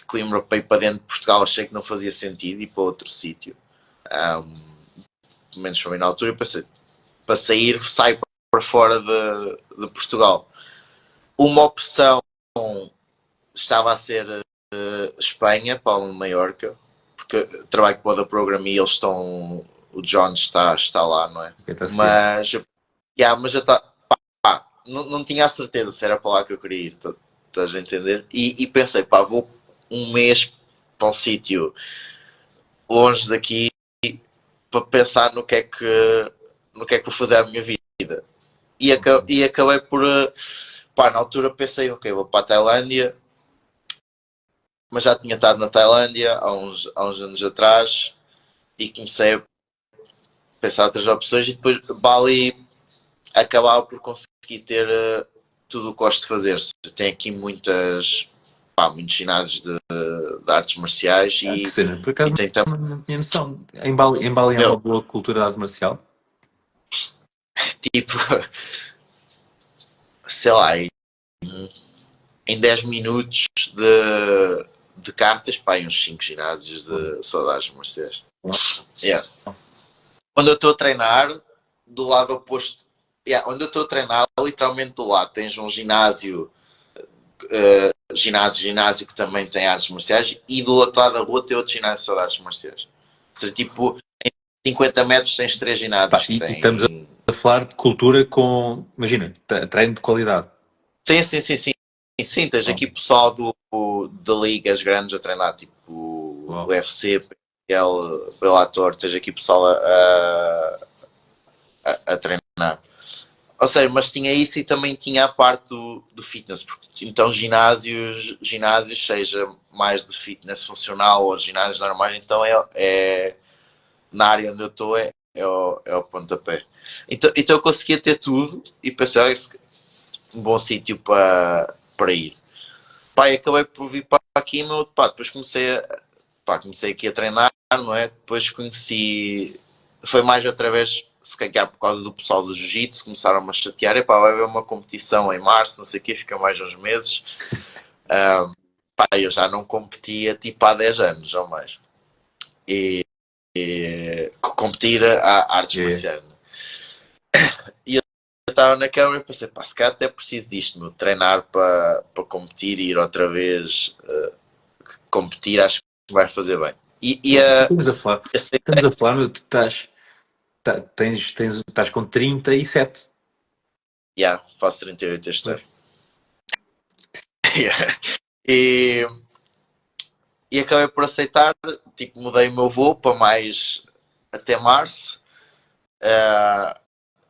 Speaker 2: Coimbra para ir para dentro de Portugal achei que não fazia sentido ir para outro sítio. Pelo menos para mim na altura eu pensei, para sair, sai para fora de Portugal. Uma opção estava a ser Espanha, Palma de Maiorca, porque trabalho com o da Program e eles estão. O John está lá, não é? Mas já está. Não tinha a certeza se era para lá que eu queria ir, estás a entender? E pensei, pá, vou um mês para um sítio longe daqui para pensar no que é que vou fazer à minha vida. E acabei por. Pá, na altura pensei, ok, vou para a Tailândia, mas já tinha estado na Tailândia há uns anos atrás e comecei a pensar outras opções e depois Bali acabava por conseguir ter tudo o que gosto de fazer. Tem aqui muitos ginásios de artes marciais e,
Speaker 1: que cena, por acaso
Speaker 2: tem
Speaker 1: não tinha noção. Em Bali é uma boa cultura de arte marcial?
Speaker 2: Tipo, sei lá, em 10 minutos de cartas, pá, uns 5 ginásios de saudades marciais. Yeah. Quando eu estou a treinar, do lado oposto, onde eu estou a treinar, literalmente do lado, tens um ginásio que também tem artes marciais e do outro lado da rua tem outro ginásio de artes marciais. Ou seja, tipo, em 50 metros tens 3 ginásios.
Speaker 1: Pá, e estamos a falar de cultura com, imagina, treino de qualidade.
Speaker 2: Sim, tens aqui pessoal de ligas grandes a treinar, tipo o UFC, PL, Bellator, tens aqui pessoal a treinar. Ou seja, mas tinha isso e também tinha a parte do fitness, porque então ginásios, seja mais de fitness funcional ou ginásios normais, então é na área onde eu estou é o pontapé. Então eu conseguia ter tudo e pensei, um bom sítio para ir. Pá, e acabei por vir para aqui, mas depois comecei aqui a treinar, não é? Depois conheci, foi mais através, se calhar por causa do pessoal do jiu-jitsu, começaram-me a chatear, epá, vai haver uma competição em março, não sei o quê, fica mais uns meses. Pá, eu já não competia tipo há 10 anos ou mais. E competir a artes marciais. E eu estava na câmara e pensei, pá, se calhar até preciso disto, meu, treinar para competir e ir outra vez competir, acho que vai fazer bem.
Speaker 1: Estamos a falar, meu, tu estás com 37.
Speaker 2: Faço 38 este ano. E acabei por aceitar, tipo, mudei o meu voo para mais até março.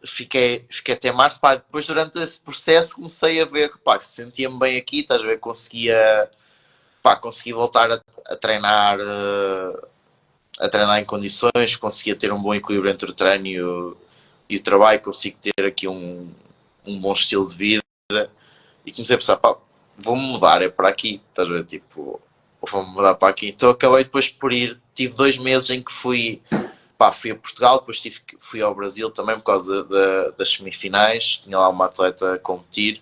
Speaker 2: Fiquei até março, pá, depois durante esse processo comecei a ver que sentia-me bem aqui, estás a ver, consegui voltar a treinar em condições, conseguia ter um bom equilíbrio entre o treino e o trabalho, consigo ter aqui um bom estilo de vida e comecei a pensar, pá, vou-me mudar, é para aqui, estás a ver, tipo, vou-me mudar para aqui. Então acabei depois por ir, tive 2 meses em que fui a Portugal, depois fui ao Brasil também por causa das semifinais, tinha lá uma atleta a competir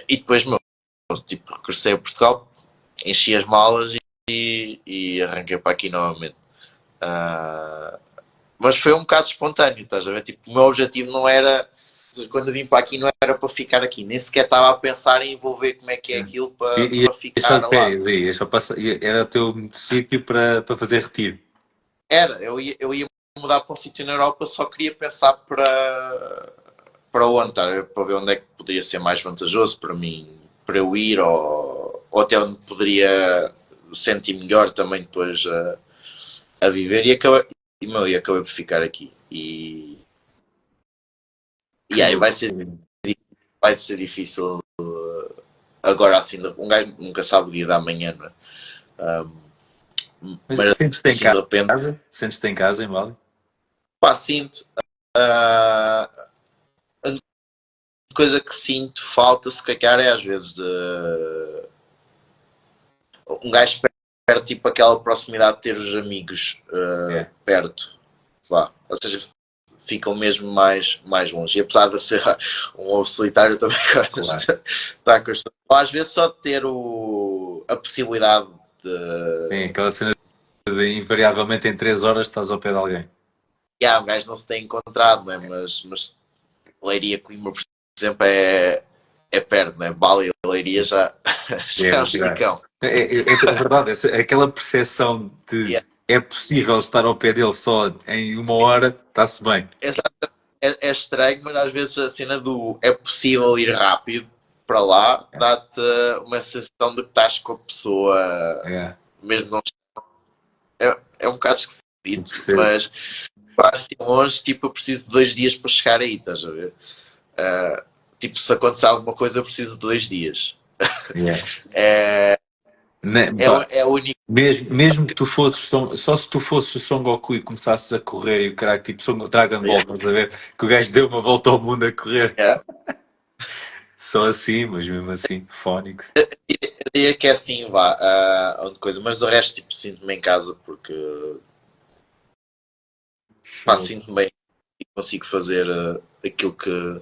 Speaker 2: e depois, tipo, regressei a Portugal, enchi as malas e arranquei para aqui novamente. Mas foi um bocado espontâneo, estás a ver? Tipo, o meu objetivo não era, quando vim para aqui, não era para ficar aqui, nem sequer estava a pensar em envolver como é que é aquilo para ficar lá.
Speaker 1: Era o teu sítio para fazer retiro.
Speaker 2: Eu ia mudar para um sítio na Europa, só queria pensar para onde, para ver onde é que poderia ser mais vantajoso para mim, para eu ir, ou até onde poderia sentir melhor também depois a viver, e acabei por ficar aqui. E aí vai ser difícil agora assim, um gajo nunca sabe o dia da manhã, não é?
Speaker 1: Mas sentes-te em casa? Sentes-te em casa em Bali?
Speaker 2: Pá, sinto. A coisa que sinto falta, se calhar, é às vezes de um gajo perde tipo aquela proximidade de ter os amigos perto. Lá. Ou seja, ficam mesmo mais longe. E apesar de ser um ovo solitário, também está a custar. Às vezes só de ter a possibilidade de.
Speaker 1: Sim, aquela cena de invariavelmente em 3 horas estás ao pé de alguém.
Speaker 2: Um gajo não se tem encontrado, né? Mas Leiria, Coimbra, por exemplo, é perto, né? Bali e Leiria já é um esticão.
Speaker 1: É verdade, aquela percepção de é possível estar ao pé dele só em 1 hora, está-se bem.
Speaker 2: Exato. É estranho, mas às vezes a cena do é possível ir rápido para lá dá-te uma sensação de que estás com a pessoa mesmo não é um bocado esquisito, mas assim longe, tipo, eu preciso de 2 dias para chegar aí, estás a ver? Tipo, se acontecer alguma coisa eu preciso de 2 dias. É o único.
Speaker 1: Mesmo que tu fosses só se tu fosses o Son Goku e começasses a correr e o cara tipo Dragon Ball, estás a ver? Que o gajo deu uma volta ao mundo a correr. Só assim, mas mesmo assim, Phonics.
Speaker 2: Eu diria que é assim, outra coisa, mas do resto, tipo, sinto-me em casa porque sinto-me bem e consigo fazer aquilo que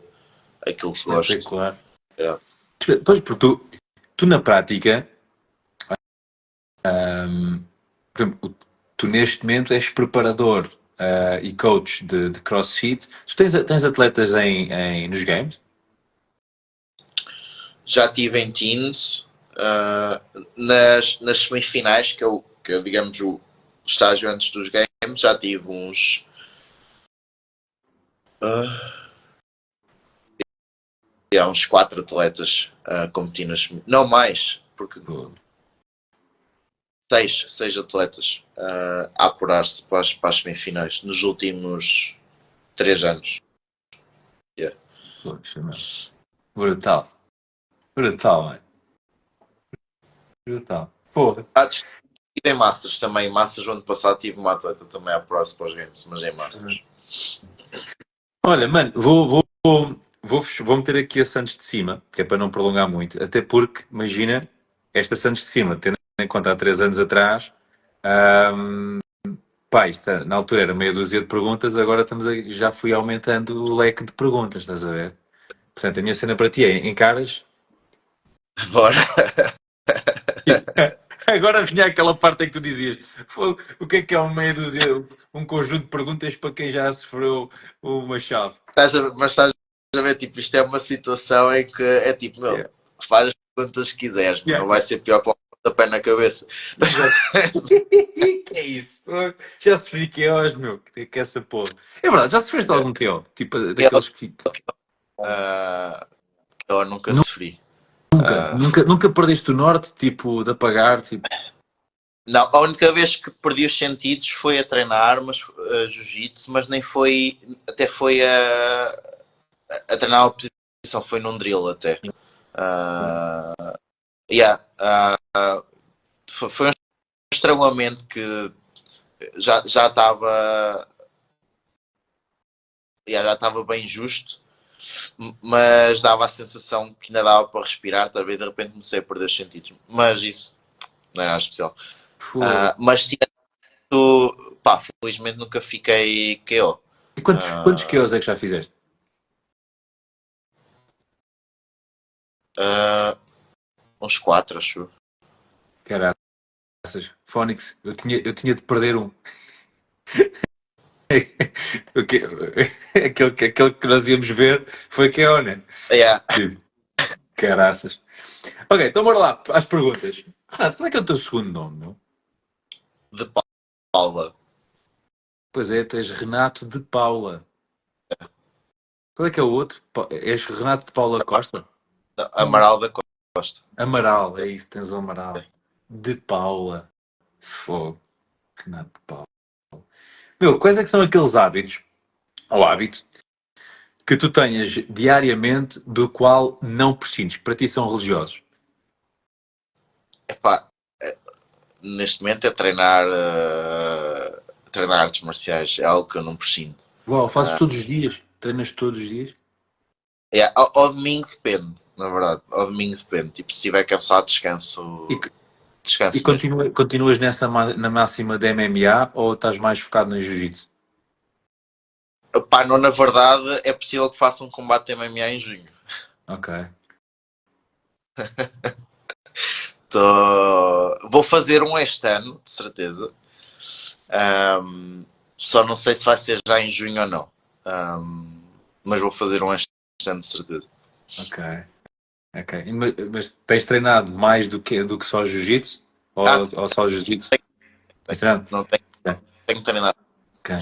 Speaker 2: gosto.
Speaker 1: Claro. Pois, porque tu na prática, por exemplo, tu neste momento és preparador e coach de CrossFit. Tu tens atletas nos games?
Speaker 2: Já tive em teens, nas semifinais, que é digamos o estágio antes dos games, já tive uns uns 4 atletas competindo nas semifinais, não mais, porque 6 atletas a apurar-se para as semifinais nos últimos 3 anos.
Speaker 1: Brutal, mano. Brutal. Porra.
Speaker 2: E em Masters também. Masters, o ano passado tive uma atleta também a apurar-se para os games, mas em Masters.
Speaker 1: Olha, mano, vou meter aqui a Santos de cima, que é para não prolongar muito, até porque, imagina, esta Santos de cima, tendo em conta há 3 anos atrás, pá, na altura era meia dúzia de perguntas, agora já fui aumentando o leque de perguntas, estás a ver? Portanto, a minha cena para ti é encaras.
Speaker 2: Bora.
Speaker 1: Agora vinha aquela parte em que tu dizias: o que é uma meia dúzia, um conjunto de perguntas para quem já sofreu uma chave?
Speaker 2: Mas estás a ver, tipo, isto é uma situação em que é tipo, meu,
Speaker 1: Yeah.
Speaker 2: faz as perguntas que quiseres,
Speaker 1: Yeah.
Speaker 2: não vai ser pior que um pontapé na cabeça.
Speaker 1: Que é isso? Já sofri QOs, meu, que é essa porra. É verdade, já sofreste algum QO? Tipo, daqueles que ficam.
Speaker 2: Eu nunca sofri.
Speaker 1: Nunca perdeste o norte, tipo, de apagar, tipo.
Speaker 2: Não, a única vez que perdi os sentidos foi a treinar jiu-jitsu, mas nem foi, até foi a treinar a posição, foi num drill até. Yeah, foi um estrangulamento que já estava já estava bem justo, mas dava a sensação que ainda dava para respirar, talvez de repente comecei a perder os sentidos, mas isso não é nada especial. Mas tirando, pá, felizmente nunca fiquei KO.
Speaker 1: E quantos QOs é que já fizeste?
Speaker 2: Uns 4, acho.
Speaker 1: Caraças, Fónix, eu tinha de perder um. Aquele que nós íamos ver foi QO, né?
Speaker 2: Yeah.
Speaker 1: Tipo, caraças. Ok, então bora lá, às perguntas. Renato, qual é que é o teu segundo nome, meu?
Speaker 2: De Paula.
Speaker 1: Pois é, tu és Renato de Paula. Qual é que é o outro? És Renato de Paula Costa?
Speaker 2: Amaral da Costa.
Speaker 1: Amaral, é isso, tens o Amaral. De Paula. Fogo. Renato de Paula. Meu, quais é que são aqueles hábitos, ou hábito, que tu tenhas diariamente do qual não prescindes, que para ti são religiosos?
Speaker 2: Epá, neste momento é treinar artes marciais, é algo que eu não prescindo.
Speaker 1: Uau, fazes todos os dias? Treinas todos os dias?
Speaker 2: Ao domingo depende, na verdade. Ao domingo depende. Tipo, se estiver cansado, descanso.
Speaker 1: E, e
Speaker 2: Descanso mesmo.
Speaker 1: continuas na máxima de MMA ou estás mais focado no jiu-jitsu?
Speaker 2: Pá, não, na verdade, é possível que faça um combate MMA em junho.
Speaker 1: Ok.
Speaker 2: Vou fazer um este ano, de certeza. Só não sei se vai ser já em junho ou não. Mas vou fazer um este ano, de certeza.
Speaker 1: Ok. Ok. Mas tens treinado mais do que só jiu-jitsu? Ou só jiu-jitsu? Tens treinado?
Speaker 2: Não tenho,
Speaker 1: Ok.
Speaker 2: tenho treinado.
Speaker 1: Ok.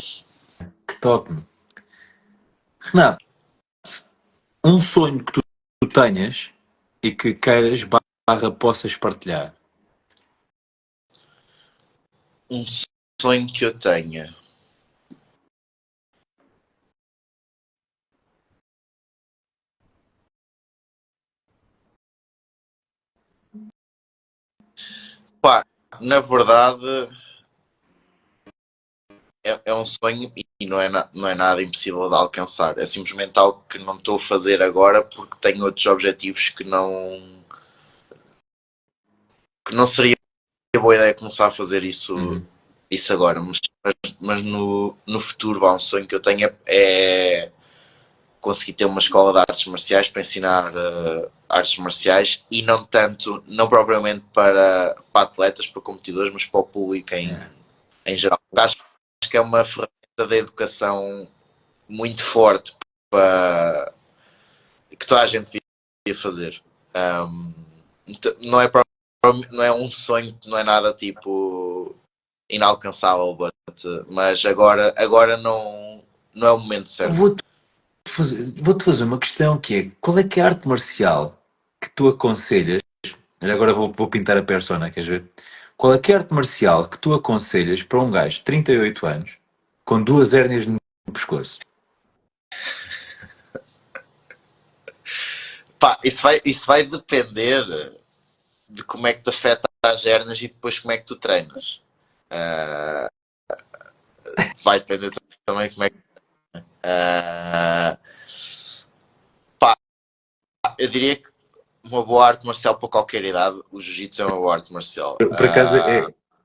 Speaker 1: Que top, meu. Renato, um sonho que tu tenhas e que queiras possas partilhar.
Speaker 2: Um sonho que eu tenha. Pá, na verdade, é um sonho e não é nada impossível de alcançar. É simplesmente algo que não estou a fazer agora porque tenho outros objetivos que não seria boa ideia começar a fazer isso agora. Mas no futuro, um sonho que eu tenho é conseguir ter uma escola de artes marciais para ensinar artes marciais e não tanto, não propriamente para atletas, para competidores, mas para o público em geral. Acho que é uma ferramenta da educação muito forte para que toda a gente devia fazer. Não é um sonho, não é nada tipo inalcançável, mas agora não é o momento certo.
Speaker 1: Vou-te fazer uma questão que é, qual é que é a arte marcial que tu aconselhas? Agora vou pintar a persona, queres ver? Qual é que é a arte marcial que tu aconselhas para um gajo de 38 anos com duas hérnias no pescoço?
Speaker 2: Pá, isso vai depender de como é que te afeta as hernias e depois como é que tu treinas. Vai depender também como é que. Pá, eu diria que uma boa arte marcial para qualquer idade, o jiu-jitsu é uma boa arte marcial.
Speaker 1: Por acaso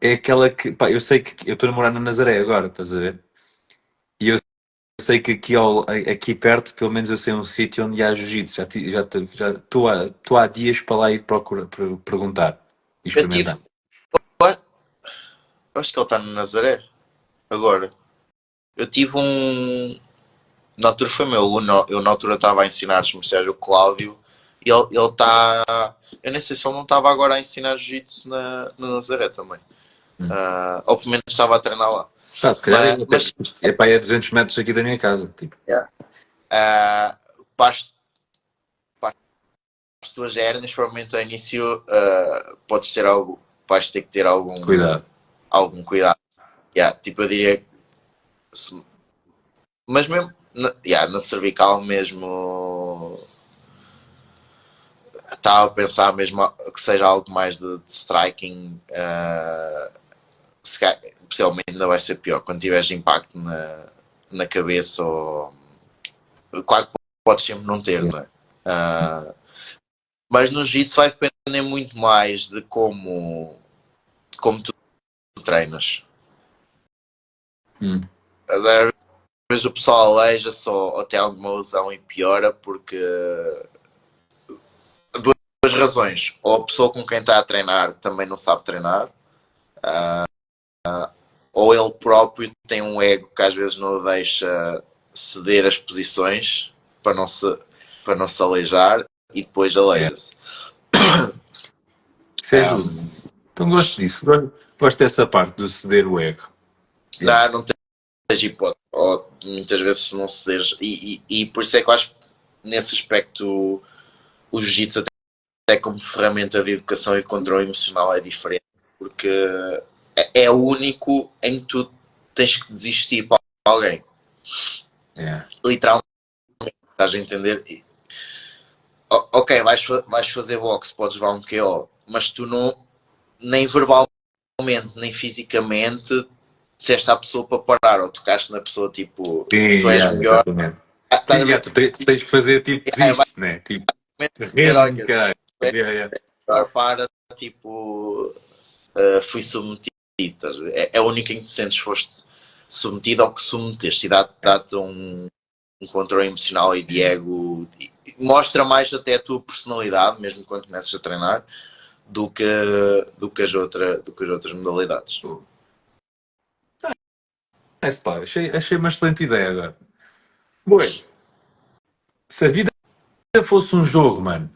Speaker 1: é aquela que, pá, eu sei que eu estou a morar na Nazaré agora, estás a ver? E eu sei que aqui perto, pelo menos eu sei um sítio onde há jiu-jitsu. Já estou há dias para lá ir procurar, perguntar e
Speaker 2: Eu tive.
Speaker 1: experimentar.
Speaker 2: Eu acho que ele está no Nazaré. Agora. Eu tive um. Na altura foi meu aluno. Eu na altura estava a ensinar as marciais o Cláudio. E ele está. Eu nem sei se ele não estava agora a ensinar jiu-jitsu na Nazaré também. Ou pelo menos estava a treinar lá.
Speaker 1: Pá, se calhar
Speaker 2: Mas
Speaker 1: é para aí a 200 metros aqui da minha casa. Tipo.
Speaker 2: yeah. Para as tuas hérnias, provavelmente ao início podes ter algo. Vais ter que ter
Speaker 1: Cuidado.
Speaker 2: algum cuidado. Yeah, tipo, eu diria. Mas mesmo na cervical mesmo. Estava a pensar mesmo que seja algo mais de striking. Possivelmente ainda vai ser pior quando tiveres impacto na cabeça ou. Claro que podes sempre não ter, não é? Mas no jiu-jitsu vai depender muito mais de como tu treinas. Às vezes o pessoal aleija só ou tem alguma lesão e piora porque duas razões. Ou a pessoa com quem está a treinar também não sabe treinar, ou ele próprio tem um ego que às vezes não o deixa ceder as posições para não se aleijar e depois aleija-se.
Speaker 1: Isso ajuda. Então gosto disso. Gosto dessa parte do ceder o ego.
Speaker 2: Não tens hipótese. Ou muitas vezes se não cederes. E por isso é que eu acho que nesse aspecto o jiu-jitsu até como ferramenta de educação e de controle emocional é diferente. Porque é o único em que tu tens que desistir para alguém. Literalmente. Estás a entender? Ok, vais fazer boxe, podes levar um KO, mas tu não, nem verbalmente, nem fisicamente, disseste à pessoa para parar, ou tocaste na pessoa tipo,
Speaker 1: sim,
Speaker 2: tu és melhor.
Speaker 1: Exatamente. Tu tens que fazer tipo desiste, né? Tipo, rende-me, caralho.
Speaker 2: Para, tipo, fui submetido. É a única em que te sentes foste submetido ao que submeteste e dá-te um controle emocional e de ego. Mostra mais até a tua personalidade, mesmo quando começas a treinar, do que as outras modalidades.
Speaker 1: Pá, achei uma excelente ideia agora. Boi, se a vida fosse um jogo, mano,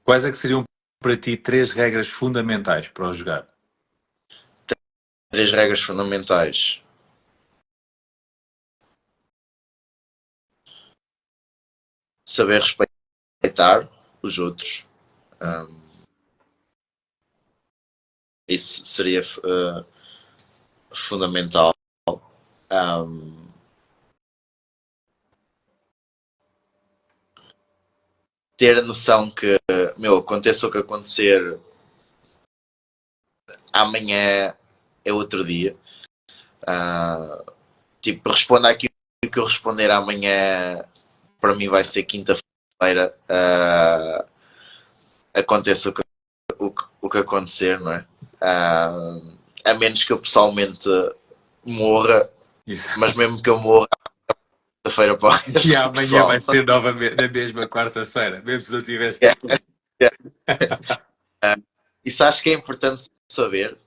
Speaker 1: quais é que seriam para ti 3 regras fundamentais para o jogar?
Speaker 2: 3 regras fundamentais. Saber respeitar os outros. Isso seria fundamental. Ter a noção que, aconteça o que acontecer, amanhã é outro dia. Tipo, responda aqui o que eu responder amanhã, para mim vai ser quinta-feira. Aconteça o que acontecer, não é? A menos que eu pessoalmente morra, mas mesmo que eu morra, quarta-feira para o resto
Speaker 1: e amanhã vai ser novamente na mesma quarta-feira, mesmo se não tivesse.
Speaker 2: Isso acho que é importante saber,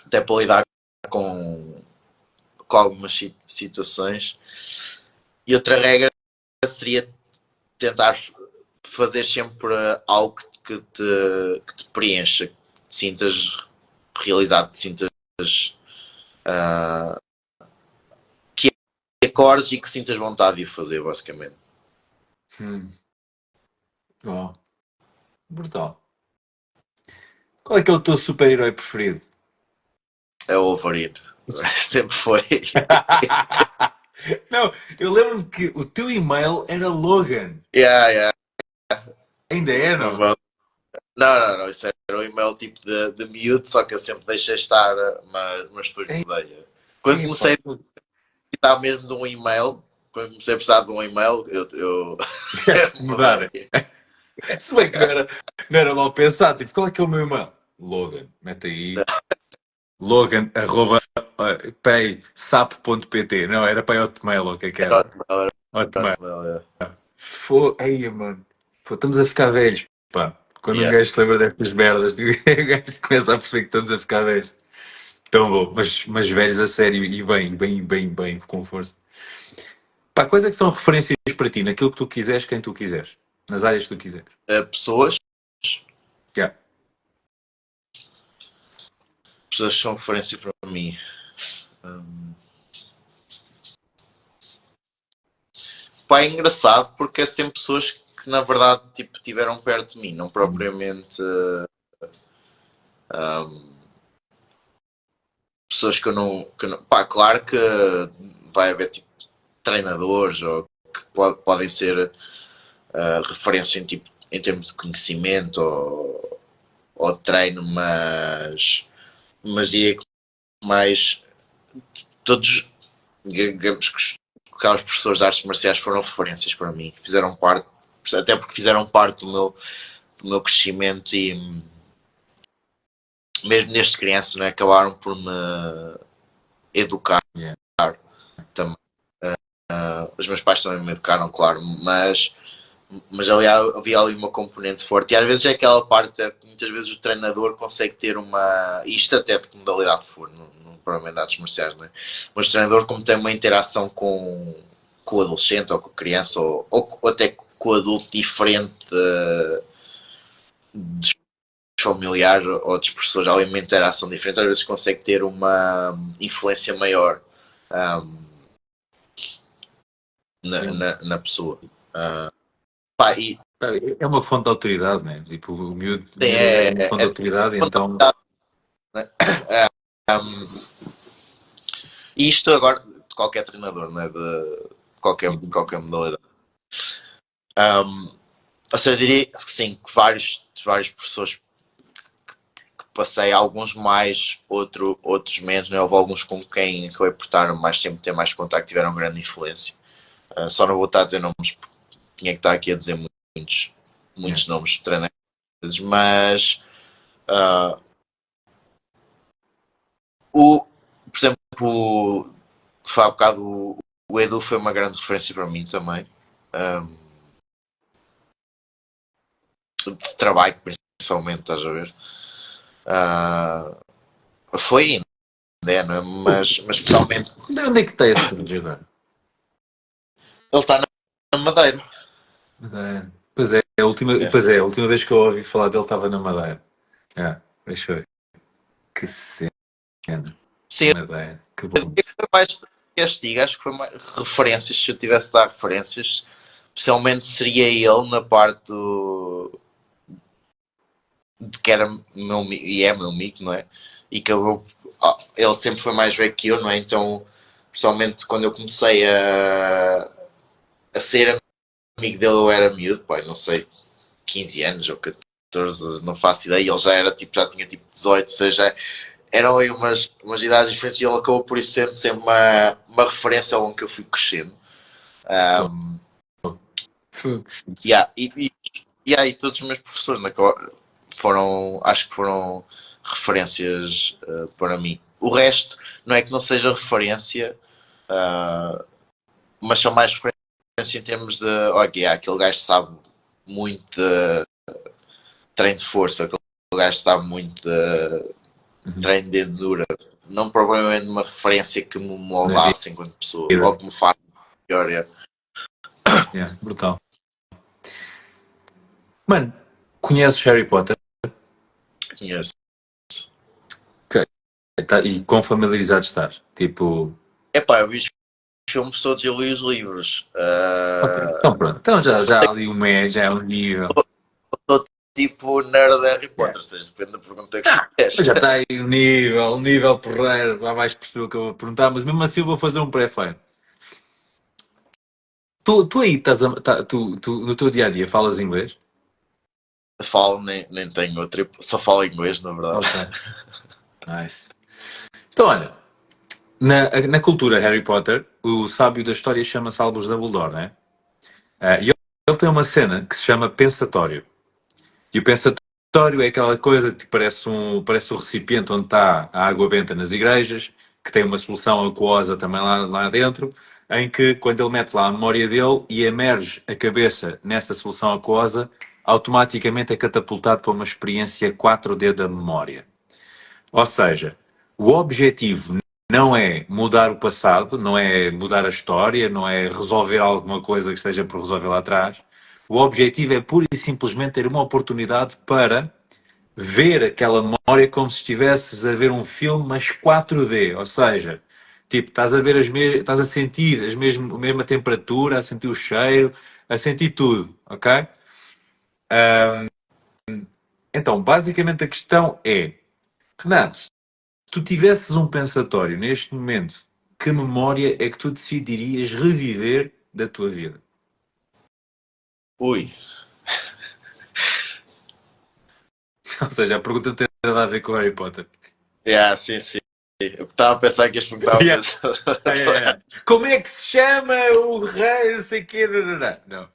Speaker 2: até para lidar com algumas situações. E outra regra seria tentar fazer sempre algo que te preencha, que te sintas realizado, que te sintas que acordes e que sintas vontade de o fazer, basicamente.
Speaker 1: Oh, brutal. Qual é que é o teu super-herói preferido?
Speaker 2: É o Wolverine. Sempre foi.
Speaker 1: Não, eu lembro-me que o teu e-mail era Logan.
Speaker 2: Yeah.
Speaker 1: Ainda é, não?
Speaker 2: Não. Isso era um e-mail tipo de miúdo, só que eu sempre deixei estar, mas depois mudei. Quando comecei a precisar mesmo de um e-mail, quando comecei a precisar de um e-mail, eu
Speaker 1: mudar. Se bem que não era mal pensado, tipo, qual é que é o meu e-mail? Logan, mete aí. Logan, arroba, sapo.pt. Não, era para Hotmail, o que é que era? Hotmail. Eia, mano. Estamos a ficar velhos, pá. Quando um gajo se lembra destas merdas, o gajo começa a perceber que estamos a ficar velhos. Tão bom, mas velhos a sério e bem, com força. Pá, quais é que são referências para ti, naquilo que tu quiseres, quem tu quiseres, nas áreas que tu quiseres?
Speaker 2: Pessoas
Speaker 1: Yeah.
Speaker 2: são referência para mim. Pá, é engraçado porque é sempre pessoas que na verdade tipo, tiveram perto de mim, não propriamente pessoas que eu não. Pá, claro que vai haver tipo, treinadores ou que podem ser referência em termos de conhecimento ou de treino, mas diria que mais todos, digamos que os professores de artes marciais foram referências para mim, fizeram parte, até porque fizeram parte do meu crescimento e mesmo desde criança, né, acabaram por me educar.
Speaker 1: Yeah.
Speaker 2: Também. Os meus pais também me educaram, claro, mas havia ali uma componente forte. E às vezes é aquela parte que muitas vezes o treinador consegue ter uma. Isto até de que modalidade for, não provavelmente artes marciais, não é? Mas o treinador, como tem uma interação com o adolescente ou com a criança, ou até com o adulto diferente dos familiares ou dos professores, há uma interação diferente, às vezes consegue ter uma influência maior na pessoa. Pá, e
Speaker 1: É uma fonte de autoridade, né? Tipo, o miúdo
Speaker 2: é
Speaker 1: uma fonte de autoridade, então.
Speaker 2: E isto agora de qualquer treinador, né? De qualquer modalidade. Ou seja, eu diria que sim, que vários professores que passei, alguns mais, outros menos, né? Houve alguns com quem acabei por estar mais tempo, ter mais contacto, tiveram grande influência. Só não vou estar a dizer nomes, porque tinha que estar aqui a dizer muitos nomes de treinadores, mas por exemplo, foi há bocado o Edu foi uma grande referência para mim também. De trabalho, principalmente, estás a ver? Foi ainda, não é? Mas especialmente.
Speaker 1: Onde é que está esse gajo agora?
Speaker 2: Ele está na Madeira.
Speaker 1: Madeira. Pois é, a última vez que eu ouvi falar dele estava na Madeira. Deixa eu ver. Que cena.
Speaker 2: Sim,
Speaker 1: Madeira. Que bom.
Speaker 2: foi mais castigo, acho que foi mais referências. Se eu tivesse de dar referências, especialmente seria ele na parte de que era meu amigo, e é meu amigo, não é? E que ele sempre foi mais velho que eu, não é? Então, pessoalmente, quando eu comecei a ser amigo dele, eu era miúdo, pai, não sei, 15 anos ou 14, não faço ideia. Ele já tinha tipo 18, ou seja, eram aí umas idades diferentes e ele acabou por isso sendo sempre uma referência ao longo que eu fui crescendo. E todos os meus professores acho que foram referências para mim. O resto não é que não seja referência, mas são mais referência em termos de aquele gajo sabe muito de treino de força, aquele gajo sabe muito de treino de endurance, não provavelmente uma referência que me moldasse enquanto pessoa, ou que me faça melhor.
Speaker 1: Brutal. Mano, conheces Harry Potter?
Speaker 2: Conheço.
Speaker 1: Ok. E quão familiarizado estás? Tipo.
Speaker 2: Eu vi os filmes todos e li os livros.
Speaker 1: Okay. Então pronto. Então já ali já é um nível.
Speaker 2: Estou tipo nerd de Harry Potter, ou seja, depende da pergunta que
Speaker 1: fizeste. Já está aí um nível porreiro, já vais perceber o que eu vou perguntar, mas mesmo assim eu vou fazer um pré-fire. Tu aí estás tu no teu dia a dia falas inglês?
Speaker 2: Falo, nem tenho outro, só falo inglês, na verdade.
Speaker 1: Ok. Nice. Então, olha, na cultura Harry Potter, o sábio da história chama-se Albus Dumbledore, não é? E ele tem uma cena que se chama pensatório. E o pensatório pensatório é aquela coisa que parece um recipiente onde está a água benta nas igrejas, que tem uma solução aquosa também lá dentro, em que quando ele mete lá a memória dele e emerge a cabeça nessa solução aquosa, automaticamente é catapultado para uma experiência 4D da memória. Ou seja, o objetivo não é mudar o passado, não é mudar a história, não é resolver alguma coisa que esteja por resolver lá atrás. O objetivo é pura e simplesmente ter uma oportunidade para ver aquela memória como se estivesses a ver um filme, mas 4D. Ou seja, tipo, estás a sentir a mesma temperatura, a sentir o cheiro, a sentir tudo, ok? Então, basicamente a questão é, Renato, se tu tivesses um pensatório neste momento, que memória é que tu decidirias reviver da tua vida?
Speaker 2: Ui,
Speaker 1: Ou seja, a pergunta não tem nada a ver com Harry Potter.
Speaker 2: sim, sim. Eu estava a pensar que ias perguntar uma
Speaker 1: Yeah.
Speaker 2: coisa.
Speaker 1: Como é que se chama o rei, não sei o quê? Não.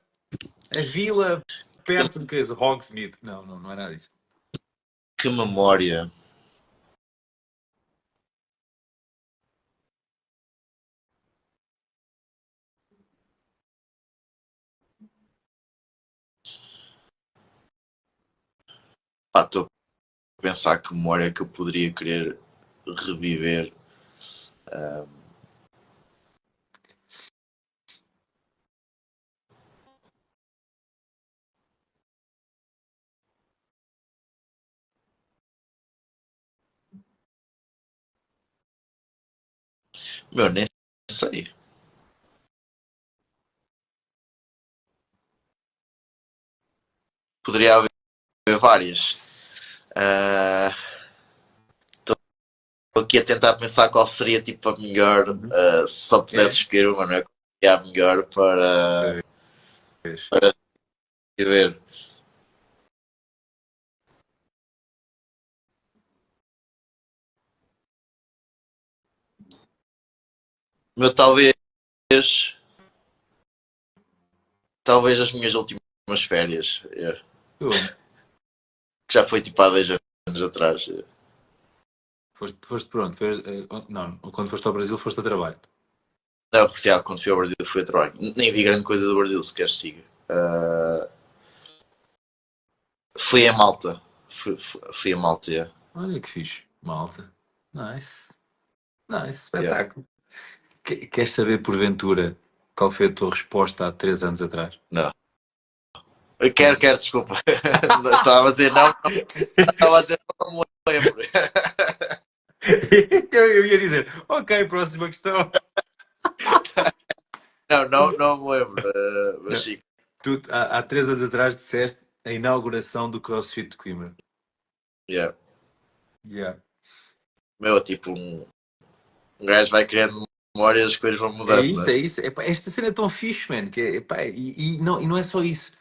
Speaker 1: A vila perto de coisa, Hogsmeade. Não é nada disso.
Speaker 2: Que memória. Estou a pensar que memória que eu poderia querer reviver. Meu, nem sei. Poderia haver várias. Estou aqui a tentar pensar qual seria tipo a melhor. Se só pudesse escolher uma, não é? Qual seria a melhor para viver. Meu, talvez as minhas últimas férias. Que já foi tipo há 10 anos atrás.
Speaker 1: Foste pronto. Não, quando foste ao Brasil, foste a trabalho.
Speaker 2: Não, porque quando fui ao Brasil fui a trabalho. Nem vi grande coisa do Brasil, se queres siga. Fui a Malta. Fui a Malta, yeah.
Speaker 1: Olha que fixe. Malta. Nice. Nice.
Speaker 2: Yeah.
Speaker 1: Espetáculo. Queres saber, porventura, qual foi a tua resposta há 3 anos atrás?
Speaker 2: Não. Quero, desculpa. Estava a dizer não, estava a dizer não me lembro.
Speaker 1: Eu ia dizer, ok, próxima questão.
Speaker 2: Não me lembro. Mas sim.
Speaker 1: Tu, há 3 anos atrás, disseste a inauguração do CrossFit de Coimbra.
Speaker 2: Yeah.
Speaker 1: Yeah.
Speaker 2: Meu, tipo, um gajo vai criando memórias, as coisas vão
Speaker 1: É
Speaker 2: mudando.
Speaker 1: isso,
Speaker 2: Né?
Speaker 1: é isso. Epá, esta cena é tão fixe, man, que epá, e não é só isso.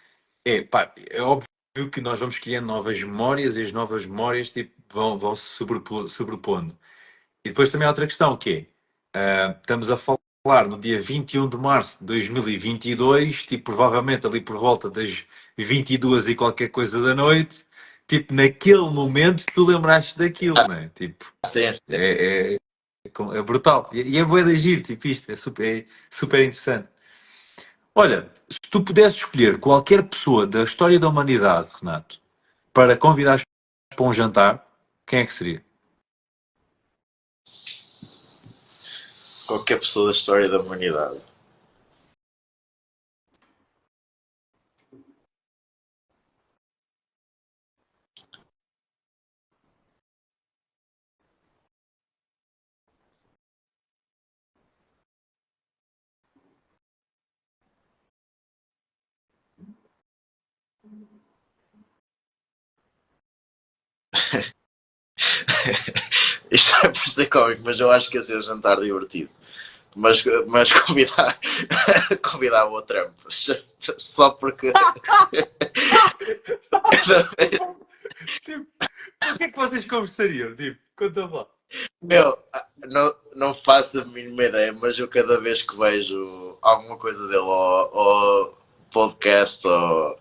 Speaker 1: É óbvio que nós vamos criando novas memórias e as novas memórias tipo, vão se sobrepondo. E depois também há outra questão que é, estamos a falar no dia 21 de março de 2022, tipo, provavelmente ali por volta das 22 e qualquer coisa da noite, tipo, naquele momento tu lembraste daquilo, não é? Tipo,
Speaker 2: Sim, sim.
Speaker 1: é brutal. E é bué de agir, tipo, isto é super interessante. Olha, se tu pudesses escolher qualquer pessoa da história da humanidade, Renato, para convidares para um jantar, quem é que seria?
Speaker 2: Qualquer pessoa da história da humanidade. Isto vai parecer cómico, mas eu acho que ia ser um jantar divertido. Mas convidar o Trump só porque
Speaker 1: Tipo, o que é que vocês conversariam? Tipo, conta-me lá.
Speaker 2: meu, não faço a mínima ideia, mas eu cada vez que vejo alguma coisa dele ou podcast ou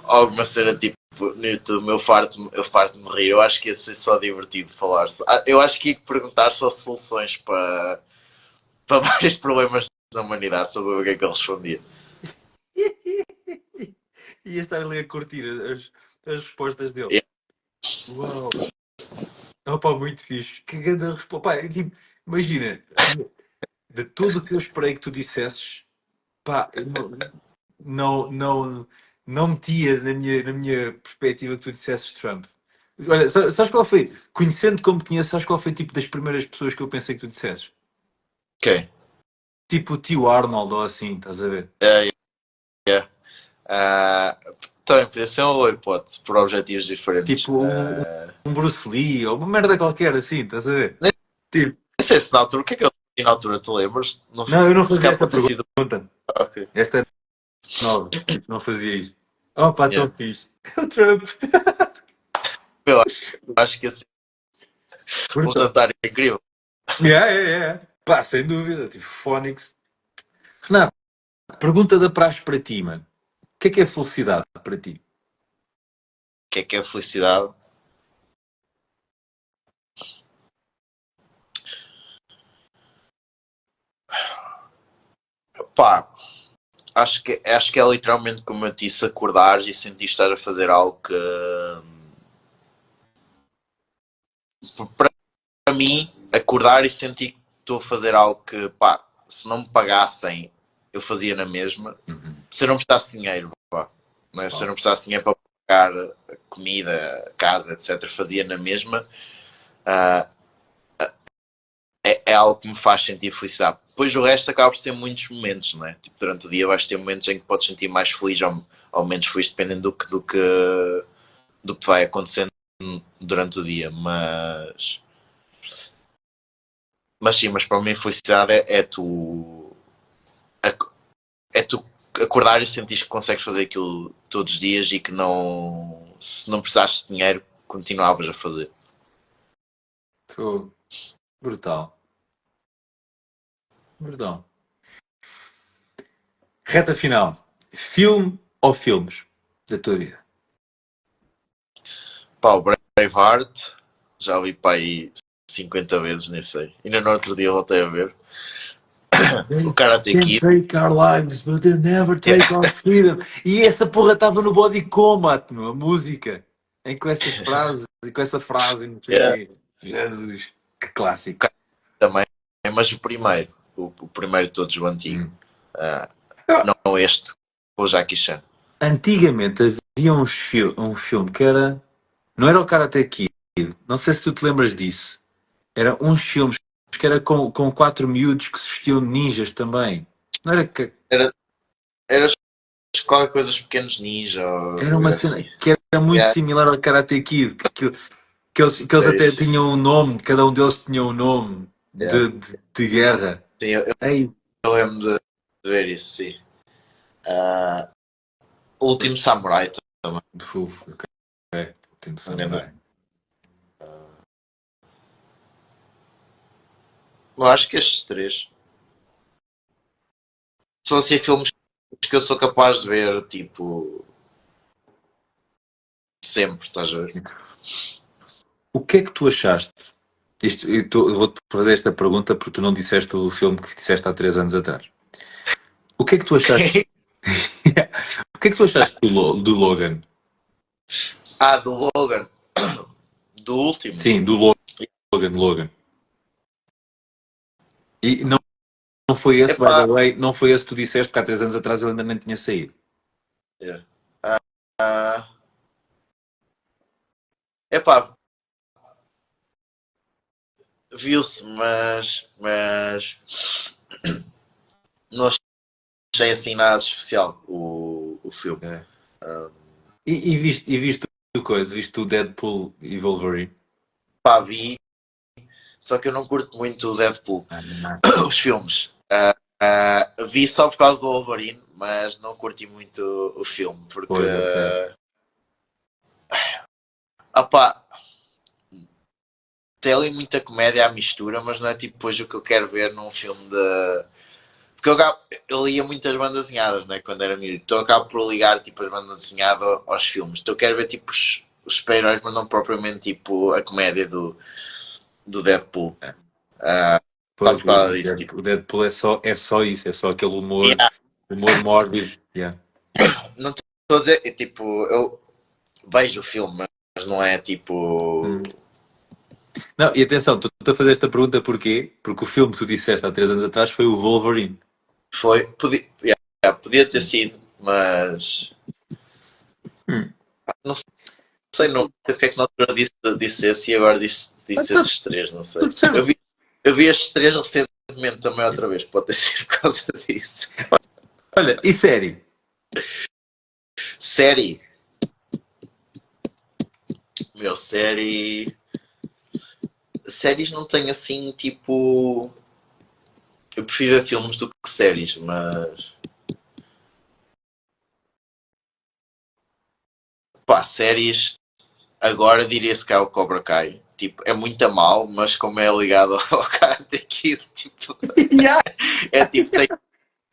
Speaker 2: alguma cena tipo no YouTube, eu farto de rir. Eu acho que ia ser só divertido falar. Eu acho que ia perguntar só soluções para vários problemas da humanidade, sobre o que é que ele respondia.
Speaker 1: Ia estar ali a curtir as respostas dele.
Speaker 2: Yeah.
Speaker 1: Uau! Opa, muito fixe. Que grande resposta. Pá, é tipo, imagina, de tudo o que eu esperei que tu dissesses, pá, eu não metia na minha perspectiva que tu dissesses Trump. Olha, sabes qual foi? Conhecendo como te conheço, sabes qual foi tipo das primeiras pessoas que eu pensei que tu dissesses?
Speaker 2: Ok.
Speaker 1: Tipo o tio Arnold ou assim, estás a ver?
Speaker 2: Yeah. Também podia ser uma boa hipótese, por objetivos diferentes.
Speaker 1: Tipo um Bruce Lee ou uma merda qualquer assim, estás a ver?
Speaker 2: Nem
Speaker 1: Tipo,
Speaker 2: sei se na altura, o que é que eu fiz na altura, tu lembras? Não,
Speaker 1: não, eu não
Speaker 2: se
Speaker 1: fazia
Speaker 2: calhar
Speaker 1: esta
Speaker 2: pode ter sido.
Speaker 1: pergunta.
Speaker 2: Ok.
Speaker 1: Esta é nova. Tipo, não fazia isto. Opa,
Speaker 2: Yeah.
Speaker 1: tão fixe. O Trump.
Speaker 2: Eu acho que ia ser um
Speaker 1: Brutal.
Speaker 2: jantar incrível.
Speaker 1: Yeah, yeah, yeah. Pá, sem dúvida. Tipo, Phonics. Renato, pergunta da praxe para ti, mano. O que é felicidade para ti?
Speaker 2: O que é a felicidade? Pá, acho que é literalmente como eu te disse, acordares e sentir estar a fazer algo que, para mim, acordar e sentir que estou a fazer algo que, pá, se não me pagassem, eu fazia na mesma.
Speaker 1: Uhum.
Speaker 2: Se eu não precisasse de dinheiro, pá, não é? Se eu não precisasse de dinheiro para pagar a comida, a casa, etc., fazia na mesma. Ah, é algo que me faz sentir felicidade. Depois o resto acaba por ser muitos momentos, não é? Tipo, durante o dia vais ter momentos em que podes sentir mais feliz ou menos feliz, dependendo do que vai acontecendo durante o dia. Mas sim, mas para mim a felicidade é tu acordar e sentir que consegues fazer aquilo todos os dias e que não, se não precisaste de dinheiro, continuavas a fazer.
Speaker 1: Fogo. Brutal. Brutal. Reta final. Filme ou filmes da tua vida?
Speaker 2: Pá, o Braveheart, já vi para aí 50 vezes, nem sei. Ainda no outro dia voltei a ver. O
Speaker 1: They
Speaker 2: Karate
Speaker 1: can
Speaker 2: Kid.
Speaker 1: take our lives, but they'll never take our freedom. E essa porra estava no Body Combat, meu, a música. Em com essas frases e com essa frase, não sei o
Speaker 2: Yeah,
Speaker 1: quê. Jesus, que clássico.
Speaker 2: também. Mas o primeiro de todos, o antigo.
Speaker 1: Hum.
Speaker 2: Ah,
Speaker 1: Ah,
Speaker 2: não este, o Jackie Chan.
Speaker 1: antigamente havia um filme que era. Não era o Karate Kid. Não sei se tu te lembras disso. Era uns filmes que era com quatro miúdos que se vestiam de ninjas também. Não era que.
Speaker 2: Era, era qualquer coisa, os pequenos ninja ou
Speaker 1: Era uma
Speaker 2: coisa
Speaker 1: cena
Speaker 2: assim.
Speaker 1: que era muito
Speaker 2: Yeah,
Speaker 1: similar ao Karate Kid. Que eles
Speaker 2: é
Speaker 1: até
Speaker 2: isso.
Speaker 1: tinham um nome, cada um deles tinha um nome
Speaker 2: Yeah.
Speaker 1: de guerra.
Speaker 2: Sim, eu
Speaker 1: Ei,
Speaker 2: lembro de ver isso, sim. Ah, o Último Samurai também.
Speaker 1: uf, ok, Último
Speaker 2: Não lembro.
Speaker 1: Samurai.
Speaker 2: Eu acho que estes três são assim filmes que eu sou capaz de ver, tipo, sempre, estás a ver?
Speaker 1: O que é que tu achaste? Eu vou-te fazer esta pergunta porque tu não disseste o filme que disseste há 3 anos atrás. O que é que tu achaste? O que é que tu achaste do Logan?
Speaker 2: Do Logan. Do último.
Speaker 1: Sim, do Logan. E não foi esse, by the
Speaker 2: Epá,
Speaker 1: way, não foi esse que tu disseste porque há 3 anos atrás ele ainda nem tinha saído.
Speaker 2: yeah. Ah, epá, viu-se, mas não achei assim nada especial o filme.
Speaker 1: É.
Speaker 2: Ah,
Speaker 1: E viste o coisa? Viste o Deadpool e Wolverine?
Speaker 2: pá, vi, só que eu não curto muito o Deadpool,
Speaker 1: Ah, não.
Speaker 2: os filmes. Vi só por causa do Wolverine, mas não curti muito o filme, porque
Speaker 1: Pois, ok.
Speaker 2: opá, tem ali muita comédia à mistura, mas não é tipo depois o que eu quero ver num filme de. porque eu lia muitas bandas desenhadas, né, quando era miúdo, então eu acabo por ligar tipo as bandas desenhadas aos filmes, então eu quero ver tipo os super-heróis, mas não propriamente tipo a comédia do Deadpool. Só
Speaker 1: Pois,
Speaker 2: por causa disso, tipo.
Speaker 1: O Deadpool é só isso, é só aquele
Speaker 2: Yeah.
Speaker 1: humor mórbido. Yeah.
Speaker 2: Não estou a dizer, tipo, eu vejo o filme, mas não é tipo.
Speaker 1: Não, e atenção, tu a fazer esta pergunta porquê? Porque o filme que tu disseste há 3 anos atrás foi o Wolverine.
Speaker 2: Foi, podia ter sido, mas não sei não, o que é que na altura disse esse e agora disse
Speaker 1: Tudo,
Speaker 2: esses três, não sei.
Speaker 1: tudo certo.
Speaker 2: Eu vi estes três recentemente também outra vez, pode ter sido por causa disso.
Speaker 1: Olha, e série?
Speaker 2: Série. Meu, série. Séries não tem assim, tipo. Eu prefiro ver filmes do que séries, mas. Pá, séries. Agora diria-se que é o Cobra Kai. Tipo, é muito a mal, mas como é ligado ao Karate Kid, tipo.
Speaker 1: Yeah.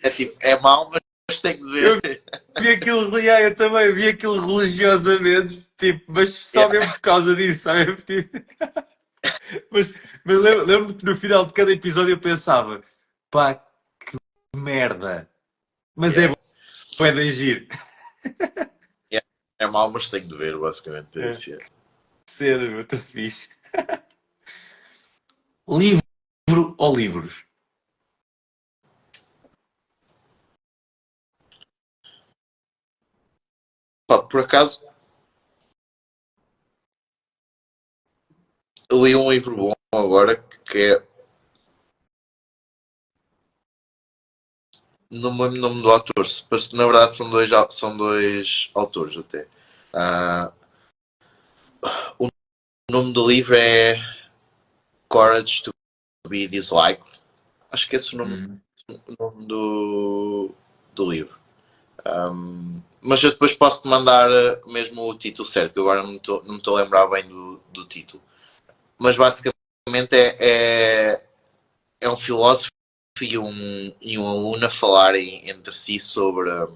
Speaker 2: É tipo, é mau, mas tem que ver.
Speaker 1: Vi aquilo, yeah, eu também vi aquilo religiosamente, tipo, mas só
Speaker 2: Yeah,
Speaker 1: mesmo por causa disso, sabe? Tipo, mas mas lembro-me que no final de cada episódio eu pensava, pá, que merda, mas é
Speaker 2: yeah,
Speaker 1: bom, é de agir.
Speaker 2: yeah. É mau, mas tenho de ver, basicamente. É
Speaker 1: É,
Speaker 2: isso, yeah.
Speaker 1: cedo, meu, estou fixe. Livro ou livros?
Speaker 2: Pá, por acaso, eu li um livro bom agora que é. Não me lembro o nome do autor, mas na verdade são dois autores até. Ah, o nome do livro é Courage to be Disliked. Acho que esse é
Speaker 1: Hum.
Speaker 2: o nome do livro. Mas eu depois posso-te mandar mesmo o título certo, que agora não me estou a lembrar bem do título. Mas basicamente é um filósofo e um aluno a falarem entre si sobre a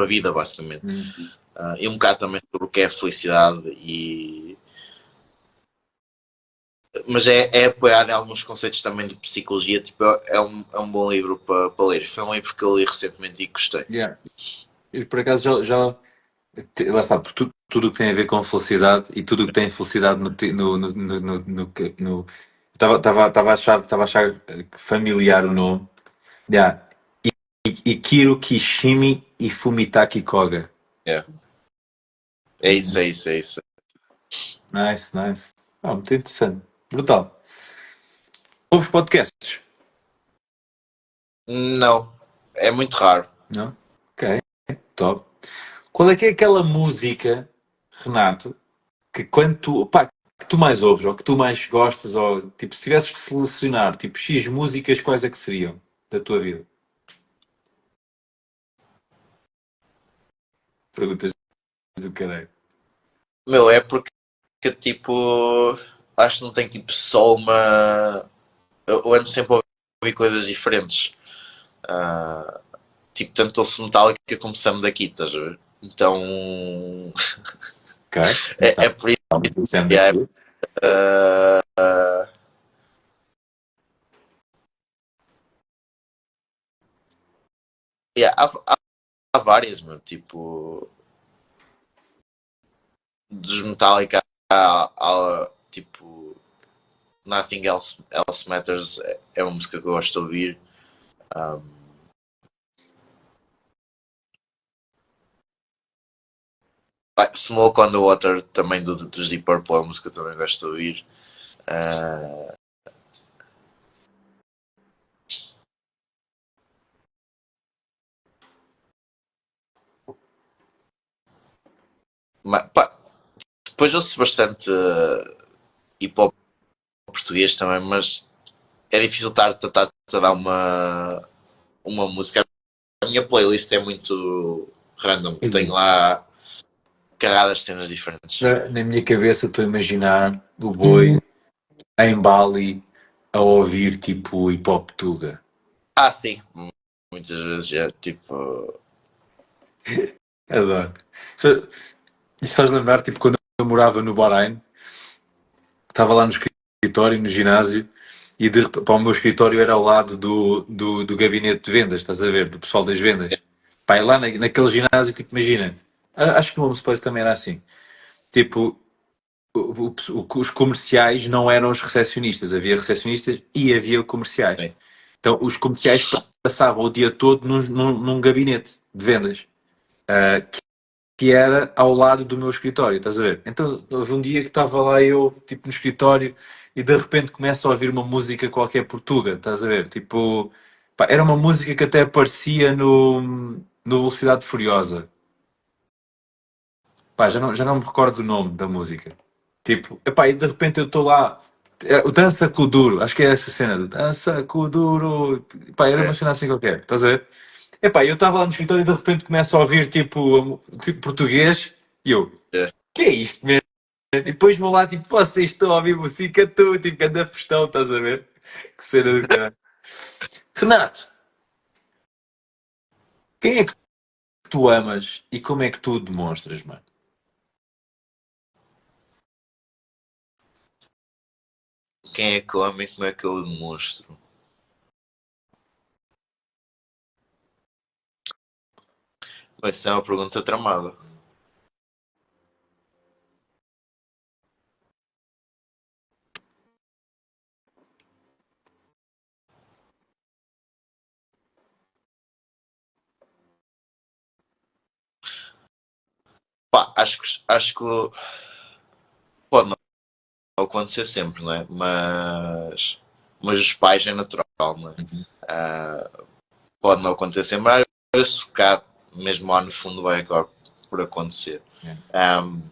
Speaker 2: vida, basicamente. E um bocado também sobre o que é a felicidade mas é apoiado em alguns conceitos também de psicologia, tipo, é um bom livro para ler. Foi um livro que eu li recentemente e gostei.
Speaker 1: Yeah. Eu, por acaso lá está, por tudo o que tem a ver com felicidade e tudo o que tem felicidade no estava a achar familiar o nome. Yeah. Ikiro Kishimi e Fumitaki Koga.
Speaker 2: É, é isso, é isso, é isso.
Speaker 1: Nice, nice. Ah, muito interessante. Brutal. Ouves podcasts?
Speaker 2: Não, é muito raro.
Speaker 1: Não? Ok, top. Qual é que é aquela música, Renato, que quando tu, pá, que tu mais ouves, ou que tu mais gostas, ou tipo, se tivesses que selecionar, tipo, X músicas, quais é que seriam da tua vida? Perguntas do caralho.
Speaker 2: Meu, é porque tipo, acho que não tem tipo só uma. Eu ando sempre a ouvir coisas diferentes. Ah, tipo, tanto ouço Metallica como Sam daqui, estás a ver? Então,
Speaker 1: Ok? Está
Speaker 2: é por isso.
Speaker 1: sendo
Speaker 2: Yeah,
Speaker 1: aqui.
Speaker 2: yeah, há várias, meu, tipo, dos Metallica tipo, Nothing Else Matters é uma música que eu gosto de ouvir. Um, Smoke on the Water também dos Deep Purple é uma música que eu também gosto de ouvir. Uh, pá, depois ouço bastante hip hop português também, mas é difícil estar a dar uma música. A minha playlist é muito random, tenho lá carradas de cenas diferentes.
Speaker 1: Na minha cabeça estou a imaginar o boi em Bali a ouvir tipo hip hop tuga?
Speaker 2: Ah, sim. Muitas vezes é tipo.
Speaker 1: Adoro. Isso faz lembrar, tipo, quando eu morava no Bahrein, estava lá no escritório, no ginásio, e pá, o meu escritório era ao lado do gabinete de vendas, estás a ver? Do pessoal das vendas. Pá, e lá naquele ginásio, tipo, imagina, acho que no Home Space também era assim. Tipo, os comerciais não eram os recepcionistas, havia recepcionistas e havia comerciais.
Speaker 2: Sim.
Speaker 1: Então, os comerciais passavam o dia todo num gabinete de vendas, que era ao lado do meu escritório, estás a ver? Então, houve um dia que estava lá eu, tipo, no escritório, e de repente começo a ouvir uma música qualquer portuga, estás a ver? Tipo, pá, era uma música que até aparecia no Velocidade Furiosa. Pá, já não me recordo do nome da música. Tipo, epá, e de repente eu estou lá, o Dança com o Duro, acho que é essa cena do Dança com o Duro, pá, era uma
Speaker 2: É,
Speaker 1: cena assim qualquer, estás a ver? Epá, eu estava lá no escritório e de repente começo a ouvir tipo português e eu,
Speaker 2: é.
Speaker 1: que é isto mesmo? E depois vou lá, tipo, vocês estão a ouvir música, tu, tipo, anda festão, estás a ver? Que cena do caralho. Renato, quem é que tu amas e como é que tu o demonstras, mano?
Speaker 2: Quem é que eu amo e como é que eu o demonstro? Vai ser uma pergunta tramada. Pá, acho que pode não acontecer sempre, não é? Mas os pais é natural, não é?
Speaker 1: Uhum.
Speaker 2: Ah, pode não acontecer, mas se ficar, mesmo lá no fundo, vai acabar por acontecer.
Speaker 1: É.
Speaker 2: Um,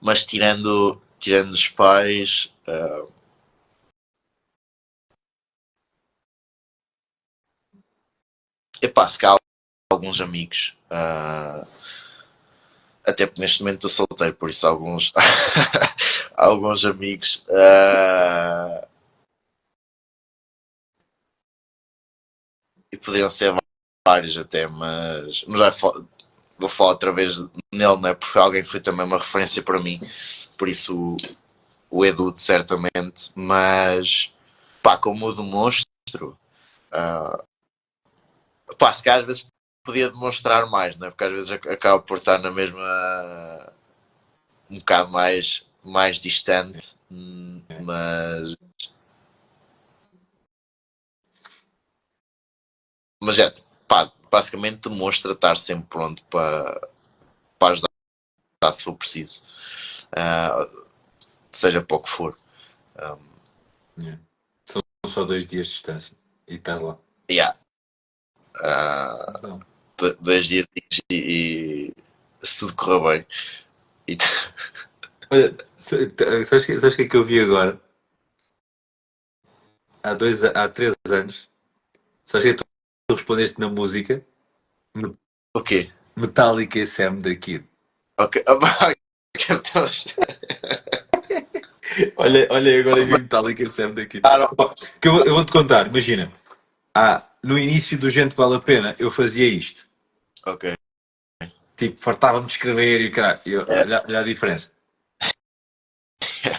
Speaker 2: mas tirando os pais, epá, se calhar alguns amigos. Até porque neste momento estou solteiro, por isso alguns amigos. E poderiam ser vários até, mas vou falar outra vez nele, não é? Porque foi alguém que foi também uma referência para mim, por isso o Edu certamente, mas pá, como o demonstro, uh, pá, se calhar às vezes podia demonstrar mais, não é? Porque às vezes acaba por estar na mesma um bocado mais distante, mas é, pá, basicamente demonstra estar sempre pronto para ajudar se for preciso, seja para o que for.
Speaker 1: É. São só 2 dias de distância e estás lá.
Speaker 2: Yeah.
Speaker 1: Então,
Speaker 2: 2 dias se tudo correr bem. E,
Speaker 1: olha, sabes que é que eu vi agora? Há 3 anos. Sabes que é que tu respondeste na música?
Speaker 2: o quê?
Speaker 1: Metallica e Sam da Kid.
Speaker 2: Ok.
Speaker 1: Olha, agora vi Metallica e Sam da Kid. Opa, que eu vou-te contar, imagina. No início do Gente Vale a Pena, eu fazia isto.
Speaker 2: Ok.
Speaker 1: Tipo, fartava-me de escrever e caralho.
Speaker 2: É.
Speaker 1: Olha a diferença.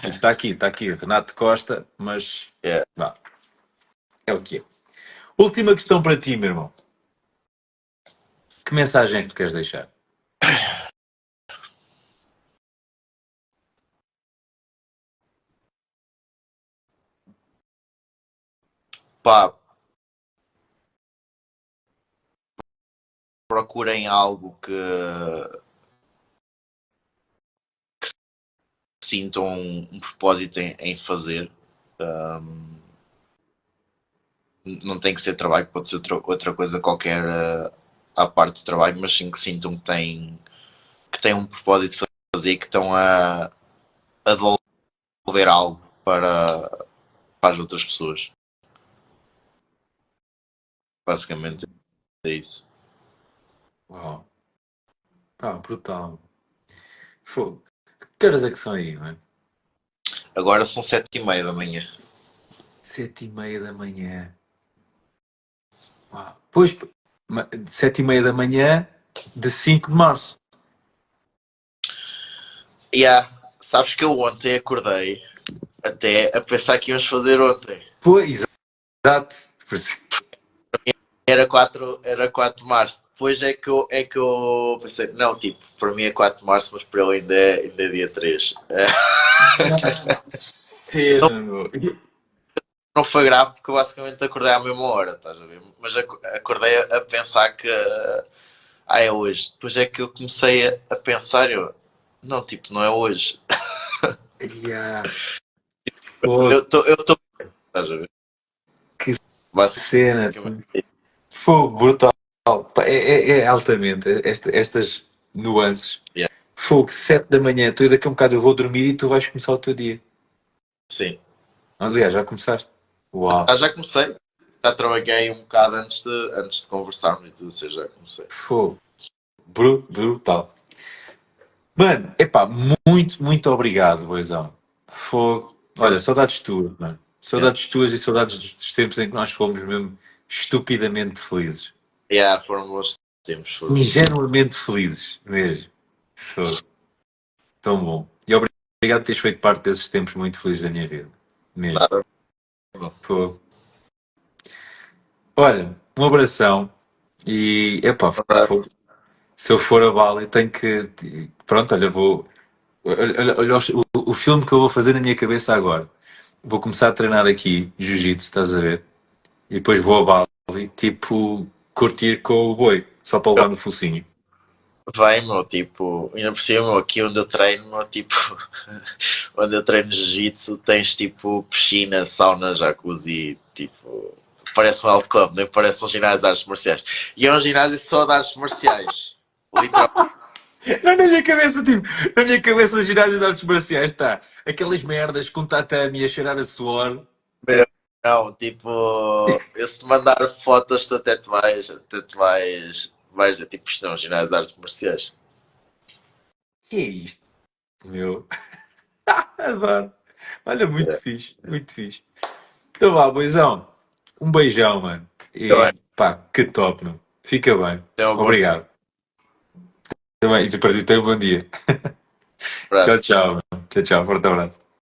Speaker 1: Tipo, está aqui, Renato Costa, mas
Speaker 2: É.
Speaker 1: vá, é o que é. Última questão para ti, meu irmão. Que mensagem é que tu queres deixar?
Speaker 2: Pá, procurem algo que sintam um propósito em fazer. Um, não tem que ser trabalho, pode ser outra coisa qualquer à parte do trabalho, mas sim que sintam que têm um propósito de fazer e que estão a devolver algo para as outras pessoas. Basicamente é isso.
Speaker 1: Uau. Brutal. Fogo. Que horas é que são aí, mano?
Speaker 2: Agora são 7h30 da manhã.
Speaker 1: 7h30 da manhã. Pois, 7h30 da manhã de 5 de março.
Speaker 2: Sabes que eu ontem acordei até a pensar que íamos fazer ontem.
Speaker 1: Pois, exato.
Speaker 2: Era 4 de março. Depois é que eu pensei, não, tipo, para mim é 4 de março, mas para ele ainda é dia 3.
Speaker 1: Cena, meu.
Speaker 2: Não foi grave porque eu basicamente acordei à mesma hora, estás a ver? Mas acordei a pensar que é hoje. Depois é que eu comecei a pensar, não, tipo, não é hoje.
Speaker 1: Yeah.
Speaker 2: Eu
Speaker 1: Fogo,
Speaker 2: estou, estás a ver?
Speaker 1: que cena.
Speaker 2: Basicamente,
Speaker 1: Fogo, brutal. Pá, é altamente. Estas nuances.
Speaker 2: yeah.
Speaker 1: Fogo, 7 da manhã. Tu daqui a um bocado eu vou dormir e tu vais começar o teu dia.
Speaker 2: Sim.
Speaker 1: Aliás, já começaste. Uau.
Speaker 2: Já comecei. Já trabalhei um bocado antes de conversarmos e tudo, ou seja, já comecei.
Speaker 1: Fogo. Brutal. Mano, epá, muito, muito obrigado, Boizão. Fogo. Olha, saudades tuas, mano.
Speaker 2: Yeah.
Speaker 1: Saudades tuas e saudades dos tempos em que nós fomos mesmo estupidamente felizes.
Speaker 2: Yeah, foram bons tempos.
Speaker 1: Ingenuamente felizes, mesmo. Fogo. Tão bom. E obrigado por teres feito parte desses tempos muito felizes da minha vida. Mesmo.
Speaker 2: Nada.
Speaker 1: Fogo. Olha, um abração. E, epá, fogo. Se eu for a Bali, tenho que. Pronto, olha, vou. Olha o filme que eu vou fazer na minha cabeça agora. Vou começar a treinar aqui, jiu-jitsu, estás a ver? E depois vou a Bali, tipo, curtir com o boi, só para levar no focinho.
Speaker 2: Vai, meu, tipo, ainda por cima, meu, aqui onde eu treino, meu, tipo, onde eu treino jiu-jitsu, tens tipo piscina, sauna, jacuzzi, tipo, parece um health club, nem parece um ginásio de artes marciais. E é um ginásio só de artes marciais. Literalmente.
Speaker 1: Não, na minha cabeça, tipo, na minha cabeça, o ginásio de artes marciais está aquelas merdas com tatame a cheirar a suor.
Speaker 2: Não, tipo, eu se te mandar fotos, tu vais dizer, tipo, isto não é um ginásio de artes marciais.
Speaker 1: Que é isto, meu? Adoro. Olha, muito
Speaker 2: É.
Speaker 1: fixe, muito fixe. Então vá, boizão. Um beijão, mano.
Speaker 2: Tá bem,
Speaker 1: E pá, que top, meu. Fica bem.
Speaker 2: até um bom
Speaker 1: Obrigado. Também, e para ti, tenha um bom dia. Tchau,
Speaker 2: abraço.
Speaker 1: tchau, meu. Tchau, tchau. Forte abraço.